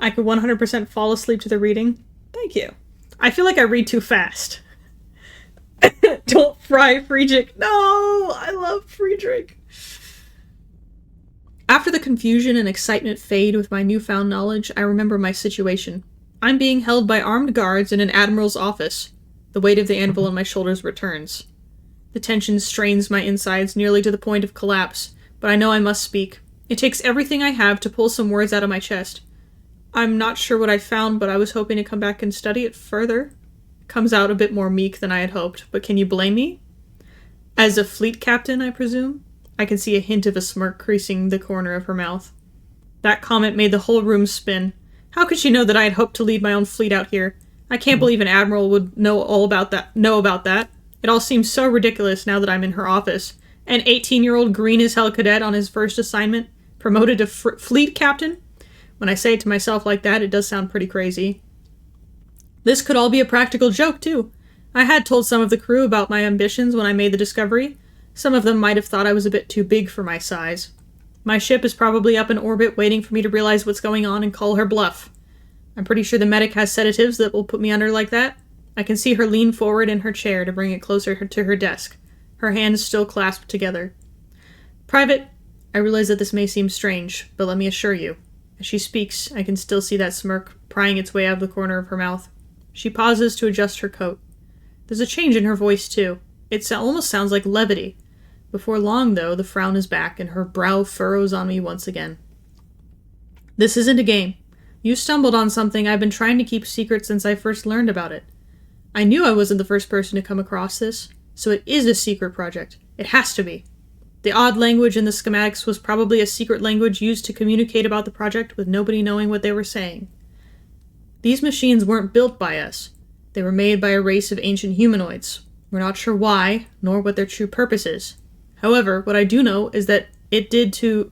I could 100% fall asleep to the reading. Thank you. I feel like I read too fast. Don't fry Friedrich. No, I love Friedrich. After the confusion and excitement fade with my newfound knowledge, I remember my situation. I'm being held by armed guards in an admiral's office. The weight of the anvil on my shoulders returns. The tension strains my insides nearly to the point of collapse, but I know I must speak. It takes everything I have to pull some words out of my chest. I'm not sure what I found, but I was hoping to come back and study it further. It comes out a bit more meek than I had hoped, but can you blame me? As a fleet captain, I presume? I can see a hint of a smirk creasing the corner of her mouth. That comment made the whole room spin. How could she know that I had hoped to lead my own fleet out here? I can't believe an admiral would know about that. It all seems so ridiculous now that I'm in her office. An 18-year-old green-as-hell cadet on his first assignment, promoted to fleet captain? When I say it to myself like that, it does sound pretty crazy. This could all be a practical joke, too. I had told some of the crew about my ambitions when I made the discovery. Some of them might have thought I was a bit too big for my size. My ship is probably up in orbit waiting for me to realize what's going on and call her bluff. I'm pretty sure the medic has sedatives that will put me under like that. I can see her lean forward in her chair to bring it closer to her desk, her hands still clasped together. Private, I realize that this may seem strange, but let me assure you. As she speaks, I can still see that smirk prying its way out of the corner of her mouth. She pauses to adjust her coat. There's a change in her voice, too. It almost sounds like levity. Before long, though, the frown is back, and her brow furrows on me once again. This isn't a game. You stumbled on something I've been trying to keep secret since I first learned about it. I knew I wasn't the first person to come across this, so it is a secret project. It has to be. The odd language in the schematics was probably a secret language used to communicate about the project with nobody knowing what they were saying. These machines weren't built by us. They were made by a race of ancient humanoids. We're not sure why, nor what their true purpose is. However, what I do know is what it did to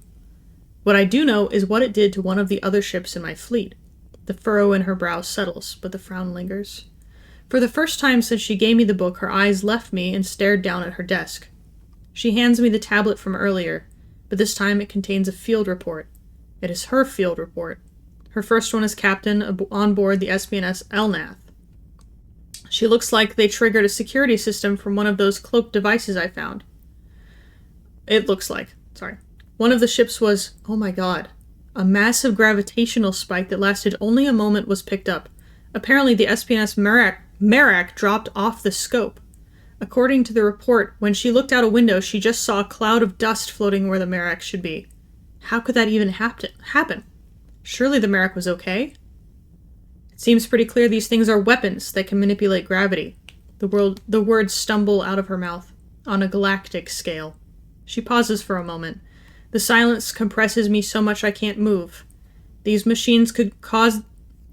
one of the other ships in my fleet. The furrow in her brow settles, but the frown lingers. For the first time since she gave me the book, her eyes left me and stared down at her desk. She hands me the tablet from earlier, but this time it contains a field report. It is her field report. Her first one as captain on board the SPS Elnath. She looks like they triggered a security system from one of those cloaked devices I found. One of the ships was, oh my god, a massive gravitational spike that lasted only a moment was picked up. Apparently the SPS Merak dropped off the scope. According to the report, when she looked out a window, she just saw a cloud of dust floating where the Merak should be. How could that even happen? Surely the Merak was okay? It seems pretty clear these things are weapons that can manipulate gravity. The words stumble out of her mouth, on a galactic scale. She pauses for a moment. The silence compresses me so much I can't move. These machines could cause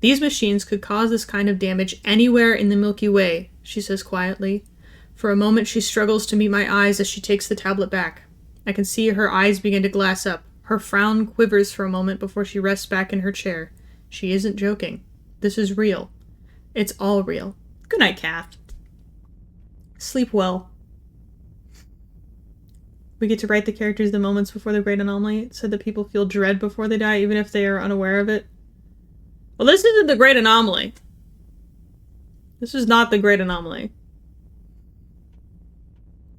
this kind of damage anywhere in the Milky Way, she says quietly. For a moment she struggles to meet my eyes as she takes the tablet back. I can see her eyes begin to glass up. Her frown quivers for a moment before she rests back in her chair. She isn't joking. This is real. It's all real. Good night, Kath. Sleep well. We get to write the characters the moments before the great anomaly, so that people feel dread before they die, even if they are unaware of it. Well, this isn't the great anomaly. This is not the great anomaly.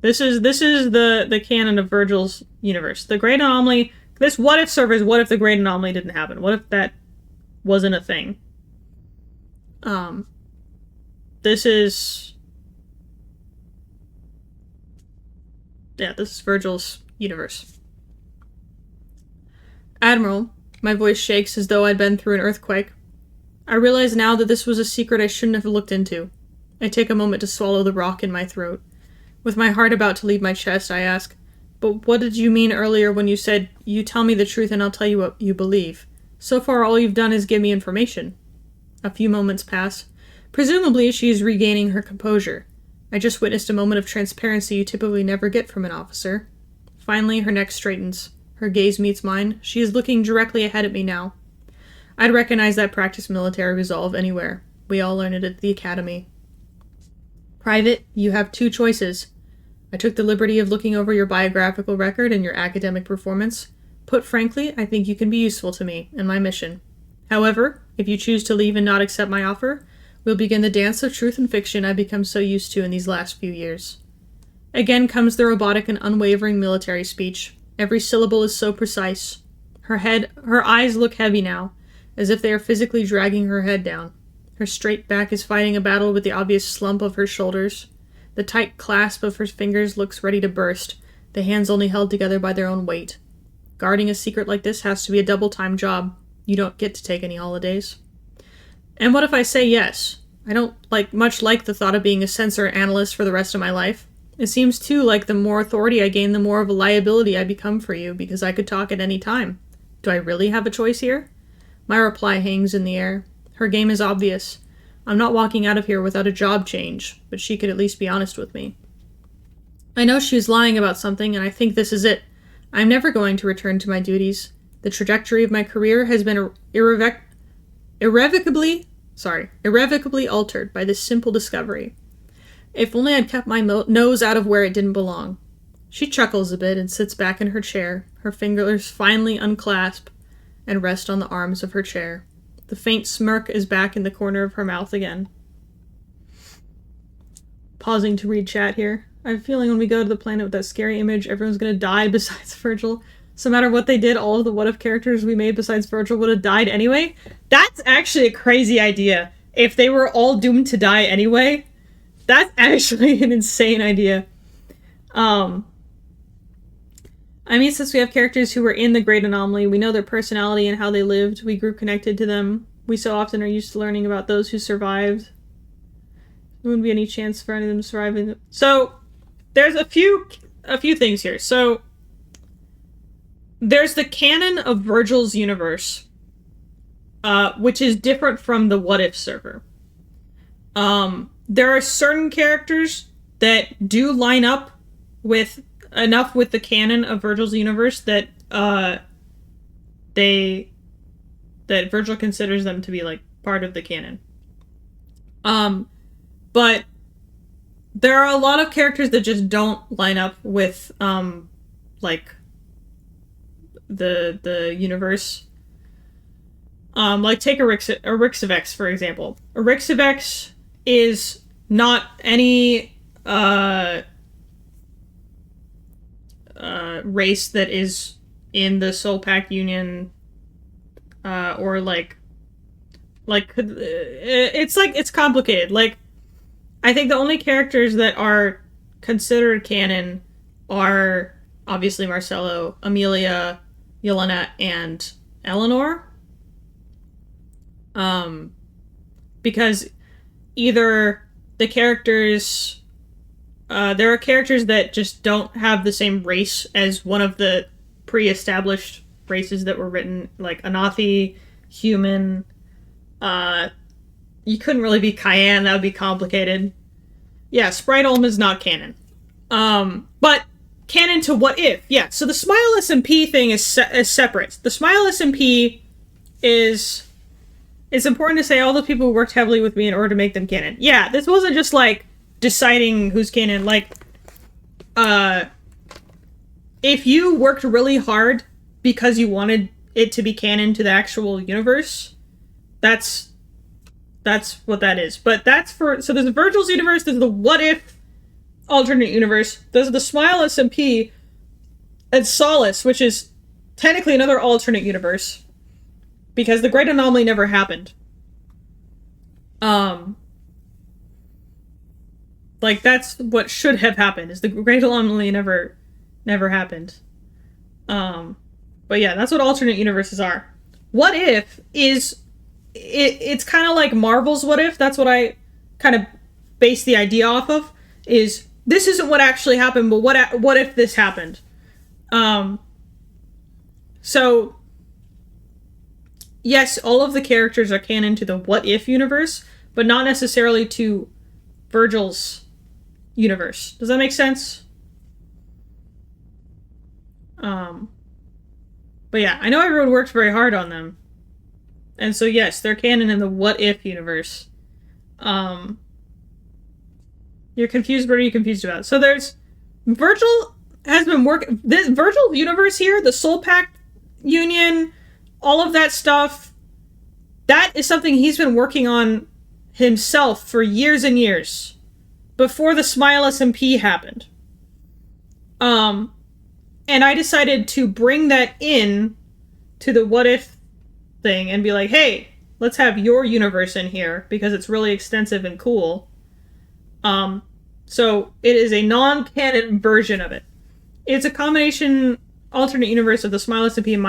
This is the canon of Virgil's universe. The great anomaly, this what if server is what if the great anomaly didn't happen? What if that wasn't a thing? This is Virgil's universe. Admiral, my voice shakes as though I'd been through an earthquake. I realize now that this was a secret I shouldn't have looked into. I take a moment to swallow the rock in my throat. With my heart about to leave my chest, I ask, but what did you mean earlier when you said, you tell me the truth and I'll tell you what you believe? So far all you've done is give me information. A few moments pass. Presumably she is regaining her composure. I just witnessed a moment of transparency you typically never get from an officer. Finally, her neck straightens. Her gaze meets mine. She is looking directly ahead at me now. I'd recognize that practice military resolve anywhere. We all learn it at the academy. Private, you have two choices. I took the liberty of looking over your biographical record and your academic performance. Put frankly, I think you can be useful to me and my mission. However, if you choose to leave and not accept my offer, We'll begin the dance of truth and fiction I've become so used to in these last few years. Again comes the robotic and unwavering military speech. Every syllable is so precise. Her eyes look heavy now, as if they are physically dragging her head down. Her straight back is fighting a battle with the obvious slump of her shoulders. The tight clasp of her fingers looks ready to burst, the hands only held together by their own weight. Guarding a secret like this has to be a double-time job. You don't get to take any holidays. And what if I say yes? I don't much like the thought of being a sensor analyst for the rest of my life. It seems, too, like the more authority I gain, the more of a liability I become for you, because I could talk at any time. Do I really have a choice here? My reply hangs in the air. Her game is obvious. I'm not walking out of here without a job change, but she could at least be honest with me. I know she was lying about something, and I think this is it. I'm never going to return to my duties. The trajectory of my career has been irrevocably altered by this simple discovery. If only I'd kept my nose out of where it didn't belong. She chuckles a bit and sits back in her chair, her fingers finally unclasp and rest on the arms of her chair. The faint smirk is back in the corner of her mouth again. Pausing to read chat here. I have a feeling when we go to the planet with that scary image, everyone's gonna die besides Virgil. So no matter what they did, all of the what-if characters we made besides Virgil would have died anyway. That's actually a crazy idea. If they were all doomed to die anyway, that's actually an insane idea. I mean, since we have characters who were in the Great Anomaly, we know their personality and how they lived. We grew connected to them. We so often are used to learning about those who survived. There wouldn't be any chance for any of them surviving. So, there's a few things here. So, there's the canon of Virgil's universe, which is different from the What If server. There are certain characters that do line up with enough with the canon of Virgil's universe that Virgil considers them to be like part of the canon. But there are a lot of characters that just don't line up with like the universe. Like take Eryxavex, for example. Eryxavex is not any race that is in the Soul Pack Union, or it's complicated. Like, I think the only characters that are considered canon are obviously Marcello, Amelia, Yelena, and Eleanor. Because either the characters, there are characters that just don't have the same race as one of the pre-established races that were written, like Anathi, human. You couldn't really be Cayenne, that would be complicated. Yeah, Sprite Ulm is not canon. But canon to What If? Yeah, so the Smile SMP thing is separate. The Smile SMP is... It's important to say all the people who worked heavily with me in order to make them canon. Yeah, this wasn't just, like, deciding who's canon. Like, if you worked really hard because you wanted it to be canon to the actual universe, that's what that is. But that's for... So there's the Virgil's universe, there's the What If alternate universe, there's the Smile SMP, and Solace, which is technically another alternate universe. Because the Great Anomaly never happened. Like, that's what should have happened, is the Great Anomaly never happened. But yeah, that's what alternate universes are. What If is... It's kind of like Marvel's What If. That's what I kind of base the idea off of. Is, this isn't what actually happened, but what if this happened? So... Yes, all of the characters are canon to the What If universe, but not necessarily to Virgil's universe. Does that make sense? But yeah, I know everyone worked very hard on them. And so yes, they're canon in the What If universe. You're confused, what are you confused about? So there's... Virgil has been working... This Virgil universe here, the Soul Pack Union... All of that stuff, that is something he's been working on himself for years and years before the Smile SMP happened. And I decided to bring that in to the What If thing and be like, hey, let's have your universe in here because it's really extensive and cool. So it is a non-canon version of it. It's a combination alternate universe of the Smile SMP and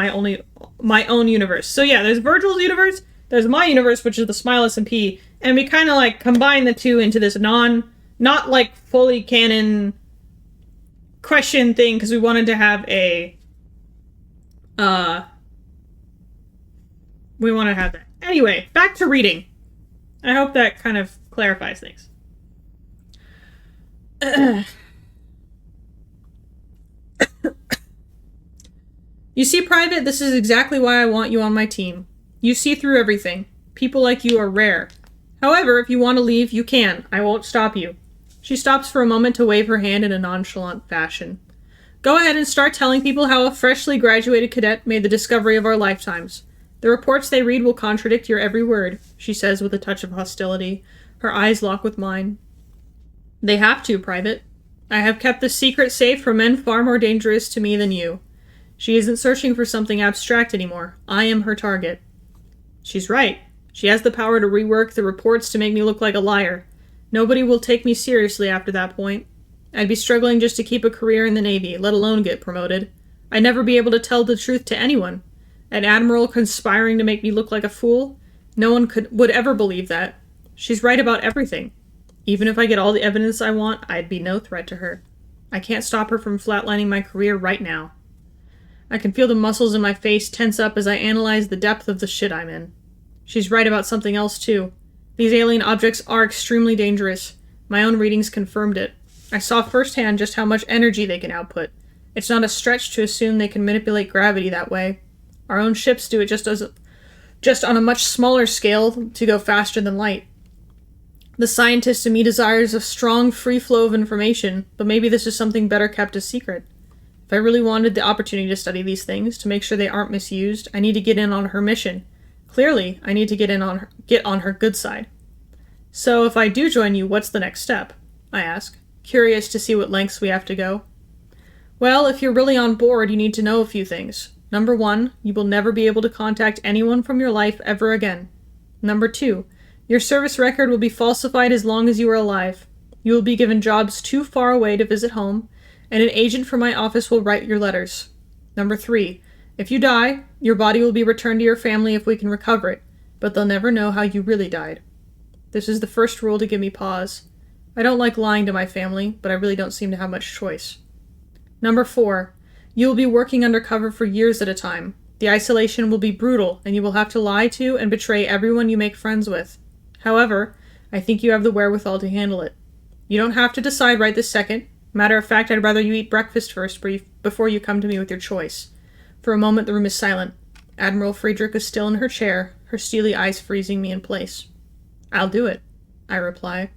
my own universe. So yeah, there's Virgil's universe, there's my universe, which is the Smile SMP, and we kind of like combine the two into this not like fully canon question thing because we wanted to have a we want to have that. Anyway, back to reading. I hope that kind of clarifies things. You see, Private, this is exactly why I want you on my team. You see through everything. People like you are rare. However, if you want to leave, you can. I won't stop you. She stops for a moment to wave her hand in a nonchalant fashion. Go ahead and start telling people how a freshly graduated cadet made the discovery of our lifetimes. The reports they read will contradict your every word, she says with a touch of hostility. Her eyes lock with mine. They have to, Private. I have kept this secret safe from men far more dangerous to me than you. She isn't searching for something abstract anymore. I am her target. She's right. She has the power to rework the reports to make me look like a liar. Nobody will take me seriously after that point. I'd be struggling just to keep a career in the Navy, let alone get promoted. I'd never be able to tell the truth to anyone. An admiral conspiring to make me look like a fool? No one would ever believe that. She's right about everything. Even if I get all the evidence I want, I'd be no threat to her. I can't stop her from flatlining my career right now. I can feel the muscles in my face tense up as I analyze the depth of the shit I'm in. She's right about something else, too. These alien objects are extremely dangerous. My own readings confirmed it. I saw firsthand just how much energy they can output. It's not a stretch to assume they can manipulate gravity that way. Our own ships do it just on a much smaller scale to go faster than light. The scientist in me desires a strong free flow of information, but maybe this is something better kept a secret. If I really wanted the opportunity to study these things, to make sure they aren't misused, I need to get in on her mission. Clearly, I need to get on her good side. So, if I do join you, what's the next step? I ask, curious to see what lengths we have to go. Well, if you're really on board, you need to know a few things. Number 1, you will never be able to contact anyone from your life ever again. Number 2, your service record will be falsified as long as you are alive. You will be given jobs too far away to visit home, and an agent from my office will write your letters. Number 3, if you die, your body will be returned to your family if we can recover it, but they'll never know how you really died. This is the first rule to give me pause. I don't like lying to my family, but I really don't seem to have much choice. Number 4, you will be working undercover for years at a time. The isolation will be brutal, and you will have to lie to and betray everyone you make friends with. However, I think you have the wherewithal to handle it. You don't have to decide right this second. Matter of fact, I'd rather you eat breakfast first before you come to me with your choice. For a moment, the room is silent. Admiral Friedrich is still in her chair, her steely eyes freezing me in place. I'll do it, I reply.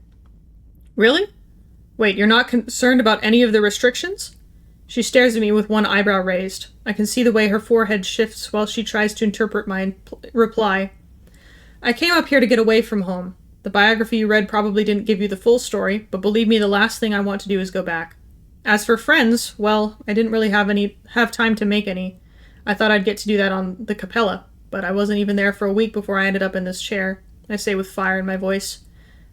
Really? Wait, you're not concerned about any of the restrictions? She stares at me with one eyebrow raised. I can see the way her forehead shifts while she tries to interpret my reply. I came up here to get away from home. The biography you read probably didn't give you the full story, but believe me, the last thing I want to do is go back. As for friends, well, I didn't really have time to make any. I thought I'd get to do that on the Capella, but I wasn't even there for a week before I ended up in this chair. I say with fire in my voice.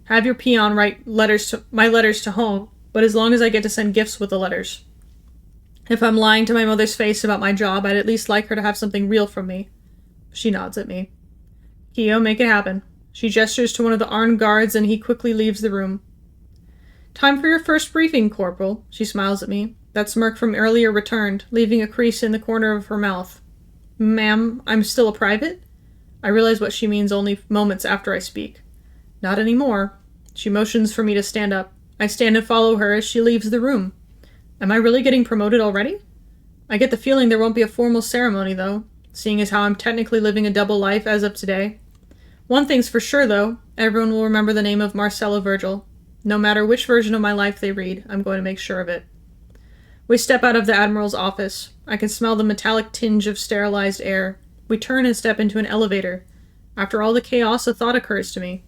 Have your peon write my letters to home, but as long as I get to send gifts with the letters. If I'm lying to my mother's face about my job, I'd at least like her to have something real from me. She nods at me. Kyo, make it happen. She gestures to one of the armed guards, and he quickly leaves the room. Time for your first briefing, Corporal, she smiles at me. That smirk from earlier returned, leaving a crease in the corner of her mouth. Ma'am, I'm still a private? I realize what she means only moments after I speak. Not anymore. She motions for me to stand up. I stand and follow her as she leaves the room. Am I really getting promoted already? I get the feeling there won't be a formal ceremony, though, seeing as how I'm technically living a double life as of today. One thing's for sure, though. Everyone will remember the name of Marcella Virgil. No matter which version of my life they read, I'm going to make sure of it. We step out of the Admiral's office. I can smell the metallic tinge of sterilized air. We turn and step into an elevator. After all the chaos, a thought occurs to me.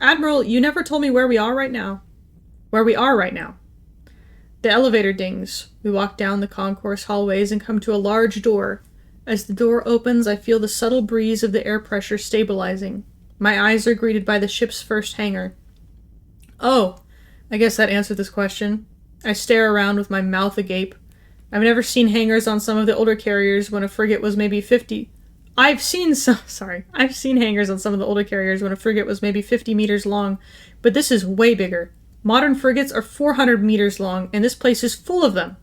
Admiral, you never told me where we are right now. Where we are right now. The elevator dings. We walk down the concourse hallways and come to a large door. As the door opens, I feel the subtle breeze of the air pressure stabilizing. My eyes are greeted by the ship's first hangar. Oh, I guess that answered this question. I stare around with my mouth agape. I've never seen hangars on some of the older carriers when a frigate was maybe 50... I've seen hangars on some of the older carriers when a frigate was maybe 50 meters long, but this is way bigger. Modern frigates are 400 meters long, and this place is full of them.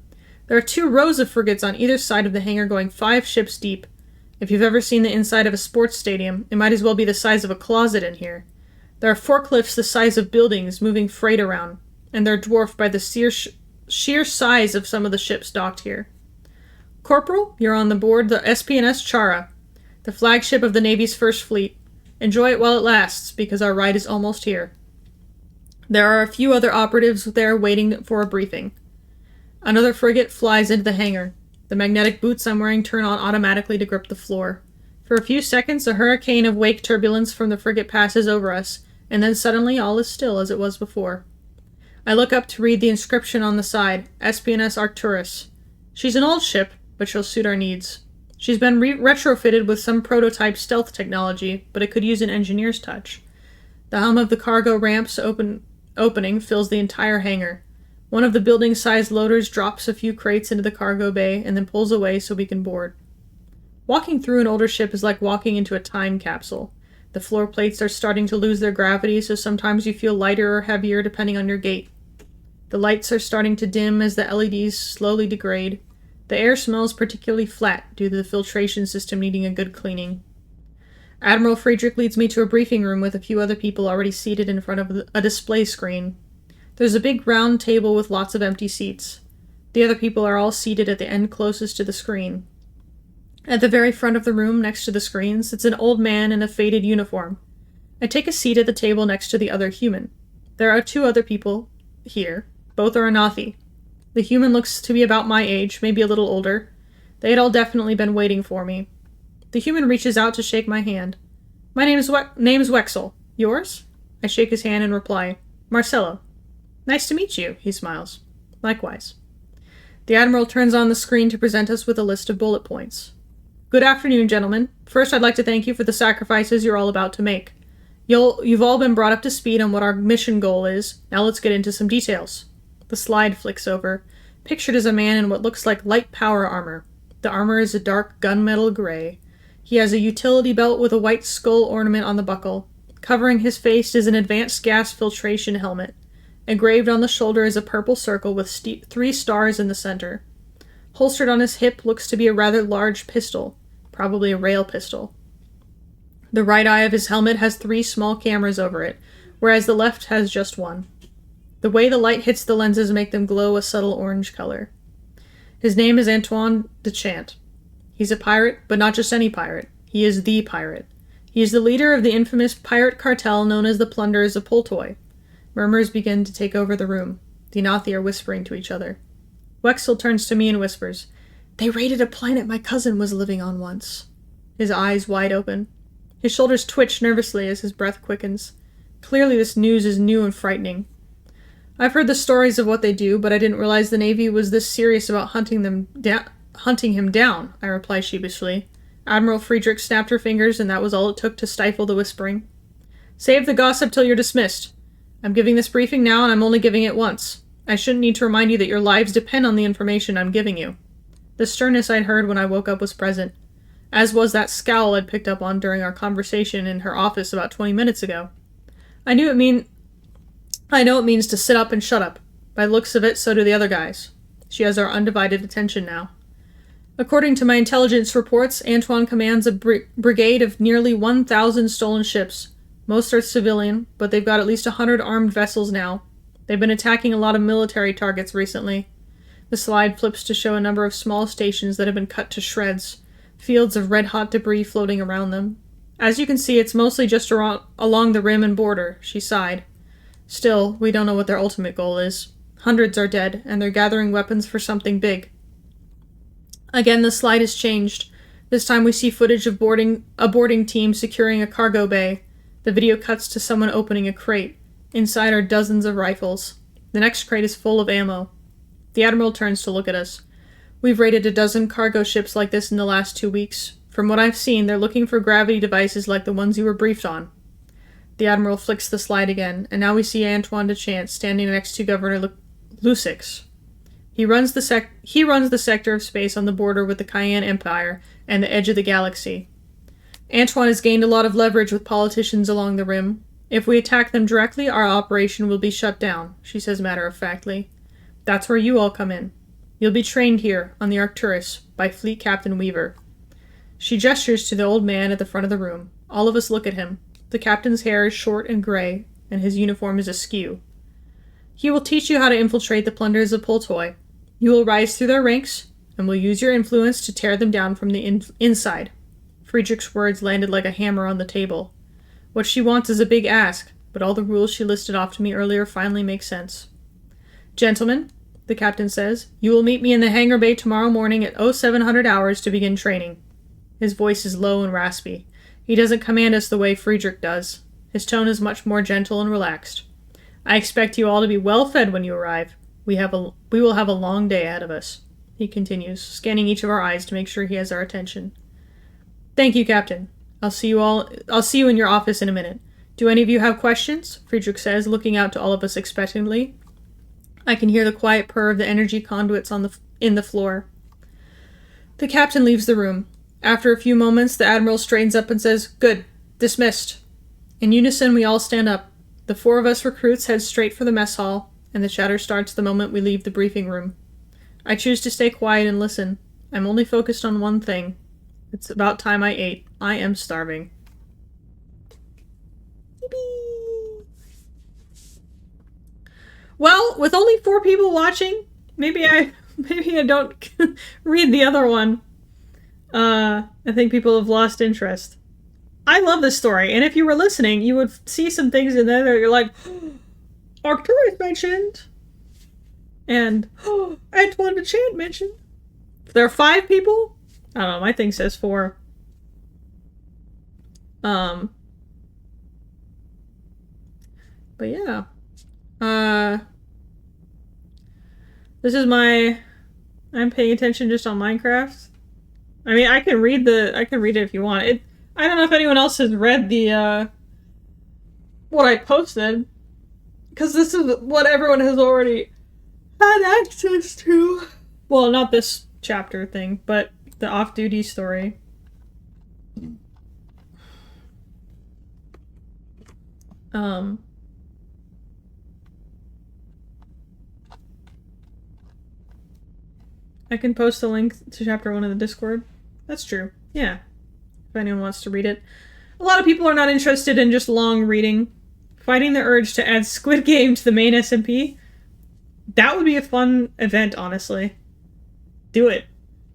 There are 2 rows of frigates on either side of the hangar going 5 ships deep. If you've ever seen the inside of a sports stadium, it might as well be the size of a closet in here. There are forklifts the size of buildings moving freight around, and they're dwarfed by the sheer size of some of the ships docked here. Corporal, you're on the board the SP&S Chara, the flagship of the Navy's First Fleet. Enjoy it while it lasts, because our ride is almost here. There are a few other operatives there waiting for a briefing. Another frigate flies into the hangar. The magnetic boots I'm wearing turn on automatically to grip the floor. For a few seconds, a hurricane of wake turbulence from the frigate passes over us, and then suddenly all is still as it was before. I look up to read the inscription on the side, SP&S Arcturus. She's an old ship, but she'll suit our needs. She's been retrofitted with some prototype stealth technology, but it could use an engineer's touch. The hum of the cargo ramp's opening fills the entire hangar. One of the building-sized loaders drops a few crates into the cargo bay and then pulls away so we can board. Walking through an older ship is like walking into a time capsule. The floor plates are starting to lose their gravity, so sometimes you feel lighter or heavier depending on your gait. The lights are starting to dim as the LEDs slowly degrade. The air smells particularly flat due to the filtration system needing a good cleaning. Admiral Friedrich leads me to a briefing room with a few other people already seated in front of a display screen. There's a big round table with lots of empty seats. The other people are all seated at the end closest to the screen. At the very front of the room, next to the screen, sits an old man in a faded uniform. I take a seat at the table next to the other human. There are 2 other people here. Both are Anathi. The human looks to be about my age, maybe a little older. They had all definitely been waiting for me. The human reaches out to shake my hand. My name's Wexel. Yours? I shake his hand and reply, Marcelo. Nice to meet you, he smiles. Likewise. The Admiral turns on the screen to present us with a list of bullet points. Good afternoon, gentlemen. First, I'd like to thank you for the sacrifices you're all about to make. You've all been brought up to speed on what our mission goal is. Now let's get into some details. The slide flicks over. Pictured is a man in what looks like light power armor. The armor is a dark gunmetal gray. He has a utility belt with a white skull ornament on the buckle. Covering his face is an advanced gas filtration helmet. Engraved on the shoulder is a purple circle with 3 stars in the center. Holstered on his hip looks to be a rather large pistol, probably a rail pistol. The right eye of his helmet has 3 small cameras over it, whereas the left has just one. The way the light hits the lenses make them glow a subtle orange color. His name is Antoine Dechant. He's a pirate, but not just any pirate. He is the pirate. He is the leader of the infamous pirate cartel known as the Plunderers of Poltoy. Murmurs begin to take over the room. The Anathi are whispering to each other. Wexel turns to me and whispers, They raided a planet my cousin was living on once. His eyes wide open. His shoulders twitch nervously as his breath quickens. Clearly this news is new and frightening. I've heard the stories of what they do, but I didn't realize the Navy was this serious about hunting him down, I reply sheepishly. Admiral Friedrich snapped her fingers, and that was all it took to stifle the whispering. Save the gossip till you're dismissed. I'm giving this briefing now, and I'm only giving it once. I shouldn't need to remind you that your lives depend on the information I'm giving you. The sternness I'd heard when I woke up was present, as was that scowl I'd picked up on during our conversation in her office about 20 minutes ago. I know it means to sit up and shut up. By the looks of it, so do the other guys. She has our undivided attention now. According to my intelligence reports, Antoine commands a brigade of nearly 1,000 stolen ships. Most are civilian, but they've got at least 100 armed vessels now. They've been attacking a lot of military targets recently. The slide flips to show a number of small stations that have been cut to shreds, fields of red-hot debris floating around them. As you can see, it's mostly just along the rim and border, she sighed. Still, we don't know what their ultimate goal is. Hundreds are dead, and they're gathering weapons for something big. Again, the slide has changed. This time we see footage of a boarding team securing a cargo bay. The video cuts to someone opening a crate. Inside are dozens of rifles. The next crate is full of ammo. The Admiral turns to look at us. We've raided a dozen cargo ships like this in the last 2 weeks. From what I've seen, they're looking for gravity devices like the ones you were briefed on. The Admiral flicks the slide again, and now we see Antoine de Chant standing next to Governor Lucix. He runs the sector of space on the border with the Cayenne Empire and the edge of the galaxy. Antoine has gained a lot of leverage with politicians along the rim. If we attack them directly, our operation will be shut down, she says matter-of-factly. That's where you all come in. You'll be trained here, on the Arcturus, by Fleet Captain Weaver. She gestures to the old man at the front of the room. All of us look at him. The captain's hair is short and gray, and his uniform is askew. He will teach you how to infiltrate the plunderers of Poltoi. You will rise through their ranks, and will use your influence to tear them down from the inside. Friedrich's words landed like a hammer on the table. What she wants is a big ask, but all the rules she listed off to me earlier finally make sense. Gentlemen, the captain says, you will meet me in the hangar bay tomorrow morning at 0700 hours to begin training. His voice is low and raspy. He doesn't command us the way Friedrich does. His tone is much more gentle and relaxed. I expect you all to be well fed when you arrive. We will have a long day ahead of us, he continues, scanning each of our eyes to make sure he has our attention. Thank you, Captain. I'll see you in your office in a minute. Do any of you have questions? Friedrich says, looking out to all of us expectantly. I can hear the quiet purr of the energy conduits in the floor. The captain leaves the room. After a few moments, the Admiral straightens up and says, Good. Dismissed. In unison, we all stand up. The 4 of us recruits head straight for the mess hall, and the chatter starts the moment we leave the briefing room. I choose to stay quiet and listen. I'm only focused on one thing. It's about time I ate. I am starving. Yippee! Well, with only 4 people watching, maybe I don't read the other one. I think people have lost interest. I love this story, and if you were listening, you would see some things in there that you're like, Arcturus mentioned, and Antoine de Chant mentioned. If there are 5 people, I don't know, my thing says 4. But yeah. This is I'm paying attention just on Minecraft. I mean, I can read it if you want. I don't know if anyone else has read the, what I posted. Because this is what everyone has already had access to. Well, not this chapter thing, but the off-duty story. I can post a link to chapter 1 in the Discord. That's true. Yeah. If anyone wants to read it. A lot of people are not interested in just long reading. Fighting the urge to add Squid Game to the main SMP? That would be a fun event, honestly. Do it.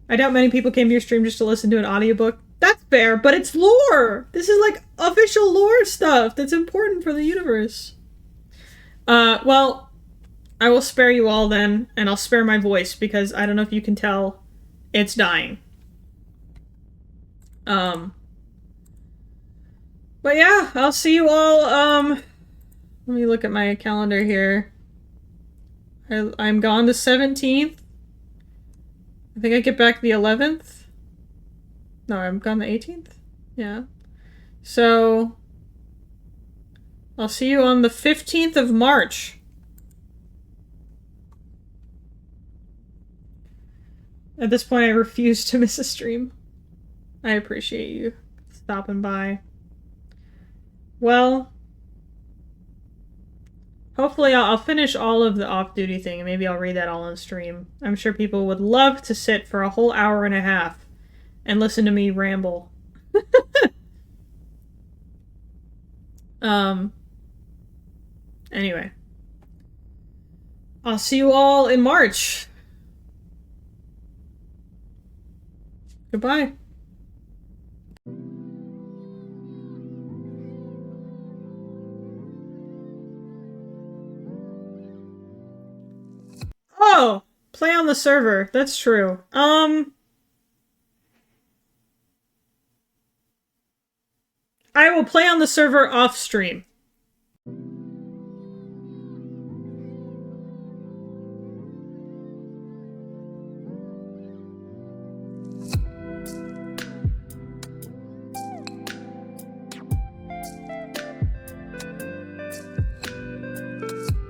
I doubt many people came to your stream just to listen to an audiobook. That's fair, but it's lore! This is like official lore stuff that's important for the universe. Well, I will spare you all then, and I'll spare my voice because I don't know if you can tell, it's dying. But yeah, I'll see you all, let me look at my calendar here. I'm gone the 17th. I think I get back the 11th. No, I'm gone the 18th? Yeah. So, I'll see you on the 15th of March. At this point, I refuse to miss a stream. I appreciate you stopping by. Well, hopefully I'll finish all of the off-duty thing, and maybe I'll read that all on stream. I'm sure people would love to sit for a whole hour and a half and listen to me ramble. Anyway. I'll see you all in March. Goodbye. Oh! Play on the server. That's true. I will play on the server off stream.